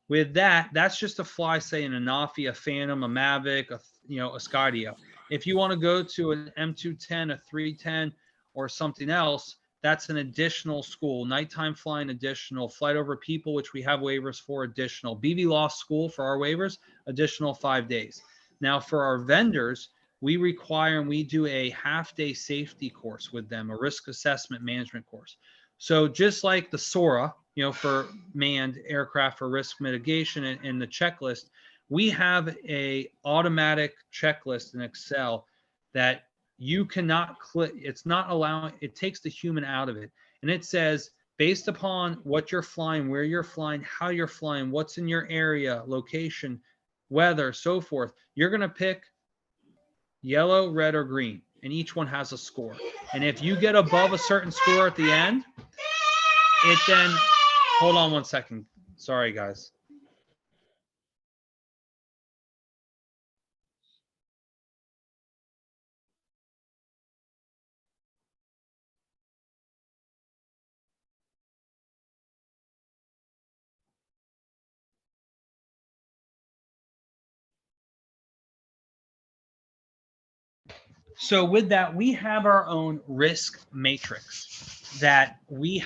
Speaker 2: With that, that's just to fly, say, an Anafi, a Phantom, a Mavic, a Skydio. If you want to go to an M210, a 310, or something else, that's an additional school. Nighttime flying, additional. Flight over people, which we have waivers for, additional. BVLOS school for our waivers, additional 5 days. Now, for our vendors, we require and we do a half-day safety course with them, a risk assessment management course. So just like the SORA, for manned aircraft for risk mitigation and the checklist, we have a automatic checklist in Excel that you cannot click. It's not allowing, it takes the human out of it. And it says, based upon what you're flying, where you're flying, how you're flying, what's in your area, location, weather, so forth. You're going to pick yellow, red, or green, and each one has a score. And if you get above a certain score at the end, it then, hold on one second. Sorry, guys. So with that, we have our own risk matrix that we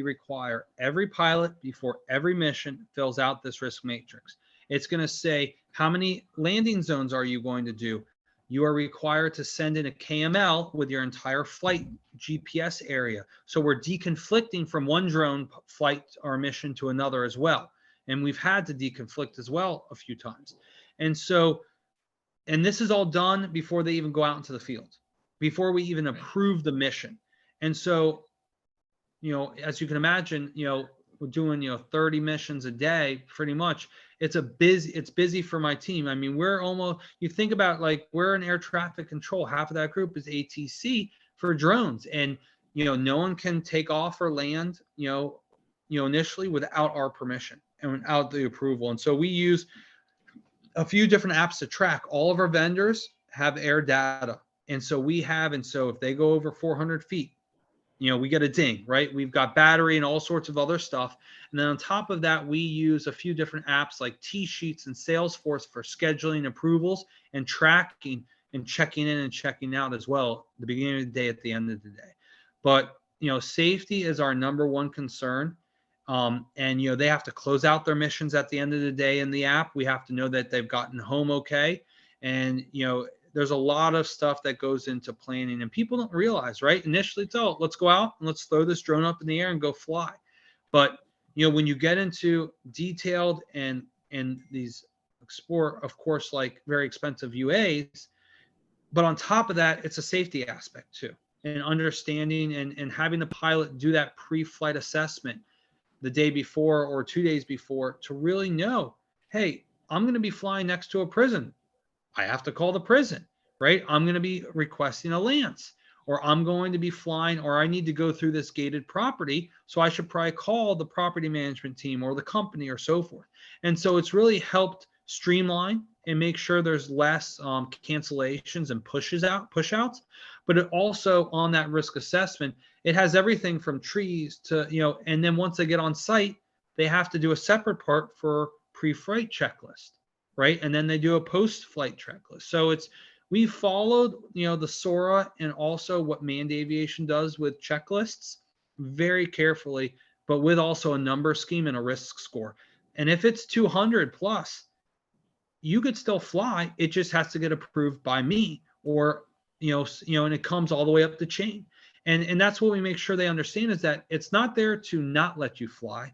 Speaker 2: require every pilot before every mission fills out this risk matrix. It's going to say, how many landing zones are you going to do? You are required to send in a KML with your entire flight GPS area. So we're deconflicting from one drone flight or mission to another as well. And we've had to deconflict as well a few times. And this is all done before they even go out into the field, before we even approve the mission. And so, as you can imagine, we're doing, 30 missions a day, pretty much. It's busy for my team. I mean, you think about, like, we're in air traffic control. Half of that group is ATC for drones. And, no one can take off or land, initially without our permission and without the approval. And so we use a few different apps to track. All of our vendors have air data. And so if they go over 400 feet, we get a ding, right? We've got battery and all sorts of other stuff. And then on top of that, we use a few different apps like T-Sheets and Salesforce for scheduling approvals and tracking and checking in and checking out as well, at the beginning of the day, at the end of the day. But, safety is our number one concern. And, they have to close out their missions at the end of the day in the app. We have to know that they've gotten home okay. And, there's a lot of stuff that goes into planning, and people don't realize, right? Initially, it's, let's go out and let's throw this drone up in the air and go fly. But, when you get into detailed and these export, of course, like very expensive UAs, but on top of that, it's a safety aspect too, and understanding and having the pilot do that pre-flight assessment the day before or 2 days before to really know, hey, I'm going to be flying next to a prison. I have to call the prison, right? I'm going to be requesting a lance, or I'm going to be flying, or I need to go through this gated property. So I should probably call the property management team or the company or so forth. And so it's really helped streamline and make sure there's less cancellations and push outs. But it also, on that risk assessment, it has everything from trees to, and then once they get on site, they have to do a separate part for pre-flight checklist, right? And then they do a post-flight checklist. So we followed, the SORA and also what manned aviation does with checklists very carefully, but with also a number scheme and a risk score. And if it's 200 plus, you could still fly. It just has to get approved by me, or, and it comes all the way up the chain. And that's what we make sure they understand, is that it's not there to not let you fly.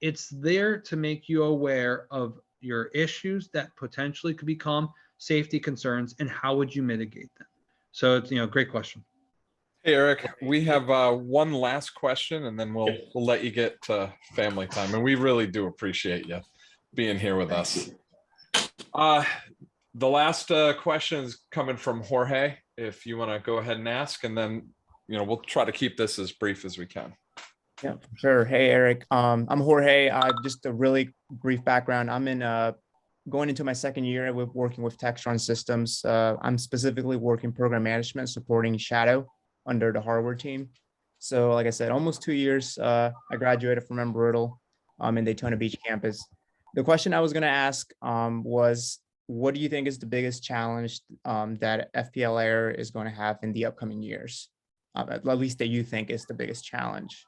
Speaker 2: It's there to make you aware of your issues that potentially could become safety concerns, and how would you mitigate them. So it's, great question.
Speaker 1: Hey, Eric, we have one last question, and then we'll let you get to family time. And we really do appreciate you being here with us. The last question is coming from Jorge. If you want to go ahead and ask, and then, we'll try to keep this as brief as we can.
Speaker 6: Yeah, sure. Hey, Eric. I'm Jorge. Just a really brief background. I'm going into my second year with working with Textron Systems. I'm specifically working program management, supporting Shadow under the hardware team. So, like I said, almost 2 years. I graduated from Embry-Riddle in Daytona Beach campus. The question I was going to ask was, what do you think is the biggest challenge that FPLAir is going to have in the upcoming years? At least that you think is the biggest challenge.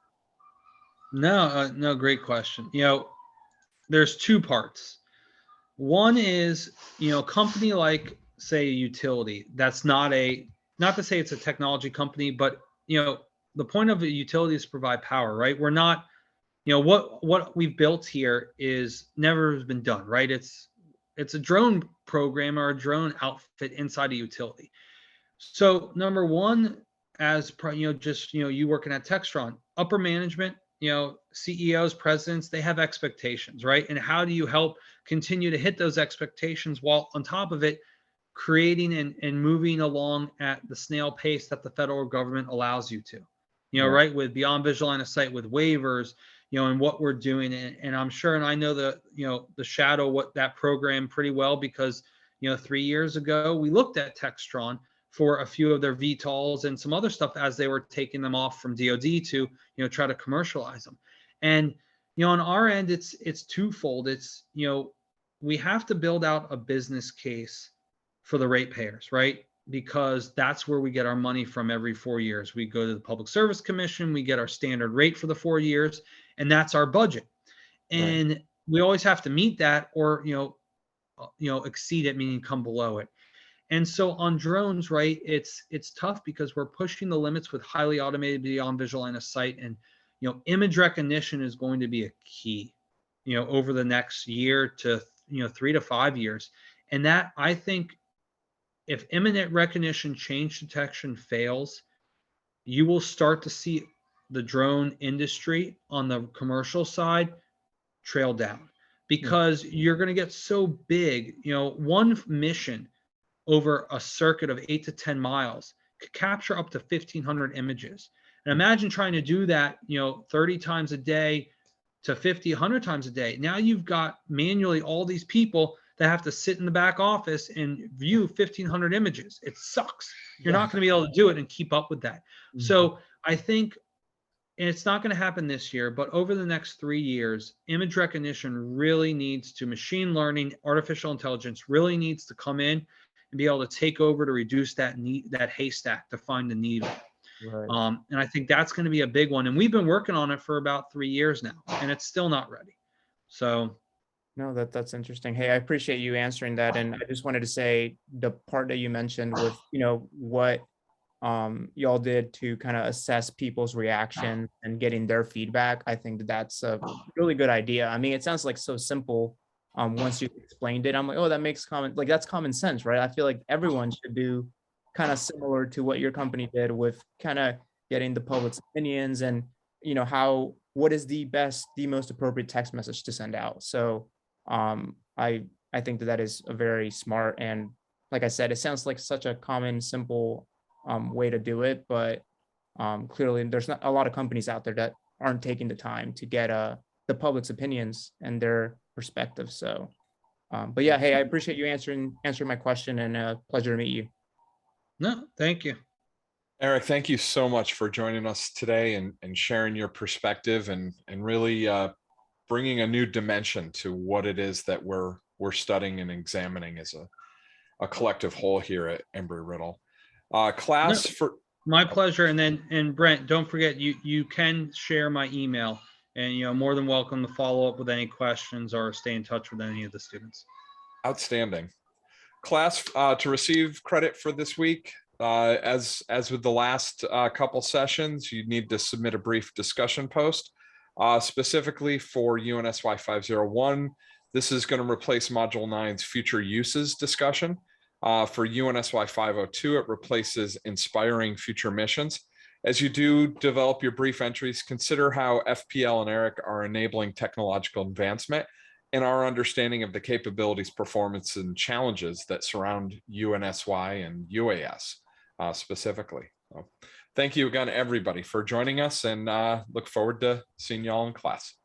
Speaker 2: No, great question. There's two parts. One is, a company like, say, a utility, that's not to say it's a technology company, but, the point of a utility is to provide power, right? We're not, what we've built here is never been done, right? It's a drone program or a drone outfit inside a utility. So number one, as you working at Textron, upper management CEOs, presidents, they have expectations, right? And how do you help continue to hit those expectations while on top of it, creating and moving along at the snail pace that the federal government allows you to, right? With beyond visual line of sight, with waivers, and what we're doing. And I'm sure, and I know the shadow, what that program pretty well, because, 3 years ago, we looked at Textron for a few of their VTOLs and some other stuff as they were taking them off from DoD to, try to commercialize them. And, on our end, it's twofold. It's, we have to build out a business case for the ratepayers, right? Because that's where we get our money from every 4 years. We go to the Public Service Commission, we get our standard rate for the 4 years, and that's our budget. And we always have to meet that or, exceed it, meaning come below it. And so on drones, right, it's tough because we're pushing the limits with highly automated beyond visual line of sight. And, image recognition is going to be a key, over the next year to, 3 to 5 years. And that, I think, if imminent recognition change detection fails, you will start to see the drone industry on the commercial side trail down, because you're going to get so big. One mission over a circuit of 8 to 10 miles could capture up to 1,500 images. And imagine trying to do that, 30 times a day to 50, 100 times a day. Now you've got manually all these people that have to sit in the back office and view 1,500 images. It sucks. You're not going to be able to do it and keep up with that. So I think, and it's not going to happen this year, but over the next 3 years, image recognition really needs to, machine learning, artificial intelligence really needs to come in and be able to take over to reduce that haystack to find the needle. And I think that's going to be a big one. And we've been working on it for about 3 years now, and it's still not ready. So.
Speaker 6: No, that's interesting. Hey, I appreciate you answering that. And I just wanted to say the part that you mentioned with, what y'all did to kind of assess people's reaction and getting their feedback. I think that's a really good idea. I mean, it sounds like so simple. Once you explained it, I'm like, oh, that makes that's common sense, right? I feel like everyone should do kind of similar to what your company did with kind of getting the public's opinions and, what is the most appropriate text message to send out. So I think that is a very smart, and like I said, it sounds like such a common, simple way to do it, but clearly there's not a lot of companies out there that aren't taking the time to get the public's opinions and their perspective. So, but yeah, hey, I appreciate you answering my question, and pleasure to meet you.
Speaker 2: No, thank you.
Speaker 1: Eric, thank you so much for joining us today and sharing your perspective and really bringing a new dimension to what it is that we're studying and examining as a collective whole here at Embry-Riddle. Class for
Speaker 2: my pleasure. And Brent, don't forget, you can share my email, and more than welcome to follow up with any questions or stay in touch with any of the students.
Speaker 1: Outstanding. Class, to receive credit for this week, as with the last couple sessions, you need to submit a brief discussion post. Specifically for UNSY 501, this is going to replace Module 9's future uses discussion. For UNSY 502, it replaces inspiring future missions. As you do develop your brief entries, consider how FPL and ERIC are enabling technological advancement and our understanding of the capabilities, performance, and challenges that surround UNSY and UAS specifically. So, thank you again, everybody, for joining us, and look forward to seeing you all in class.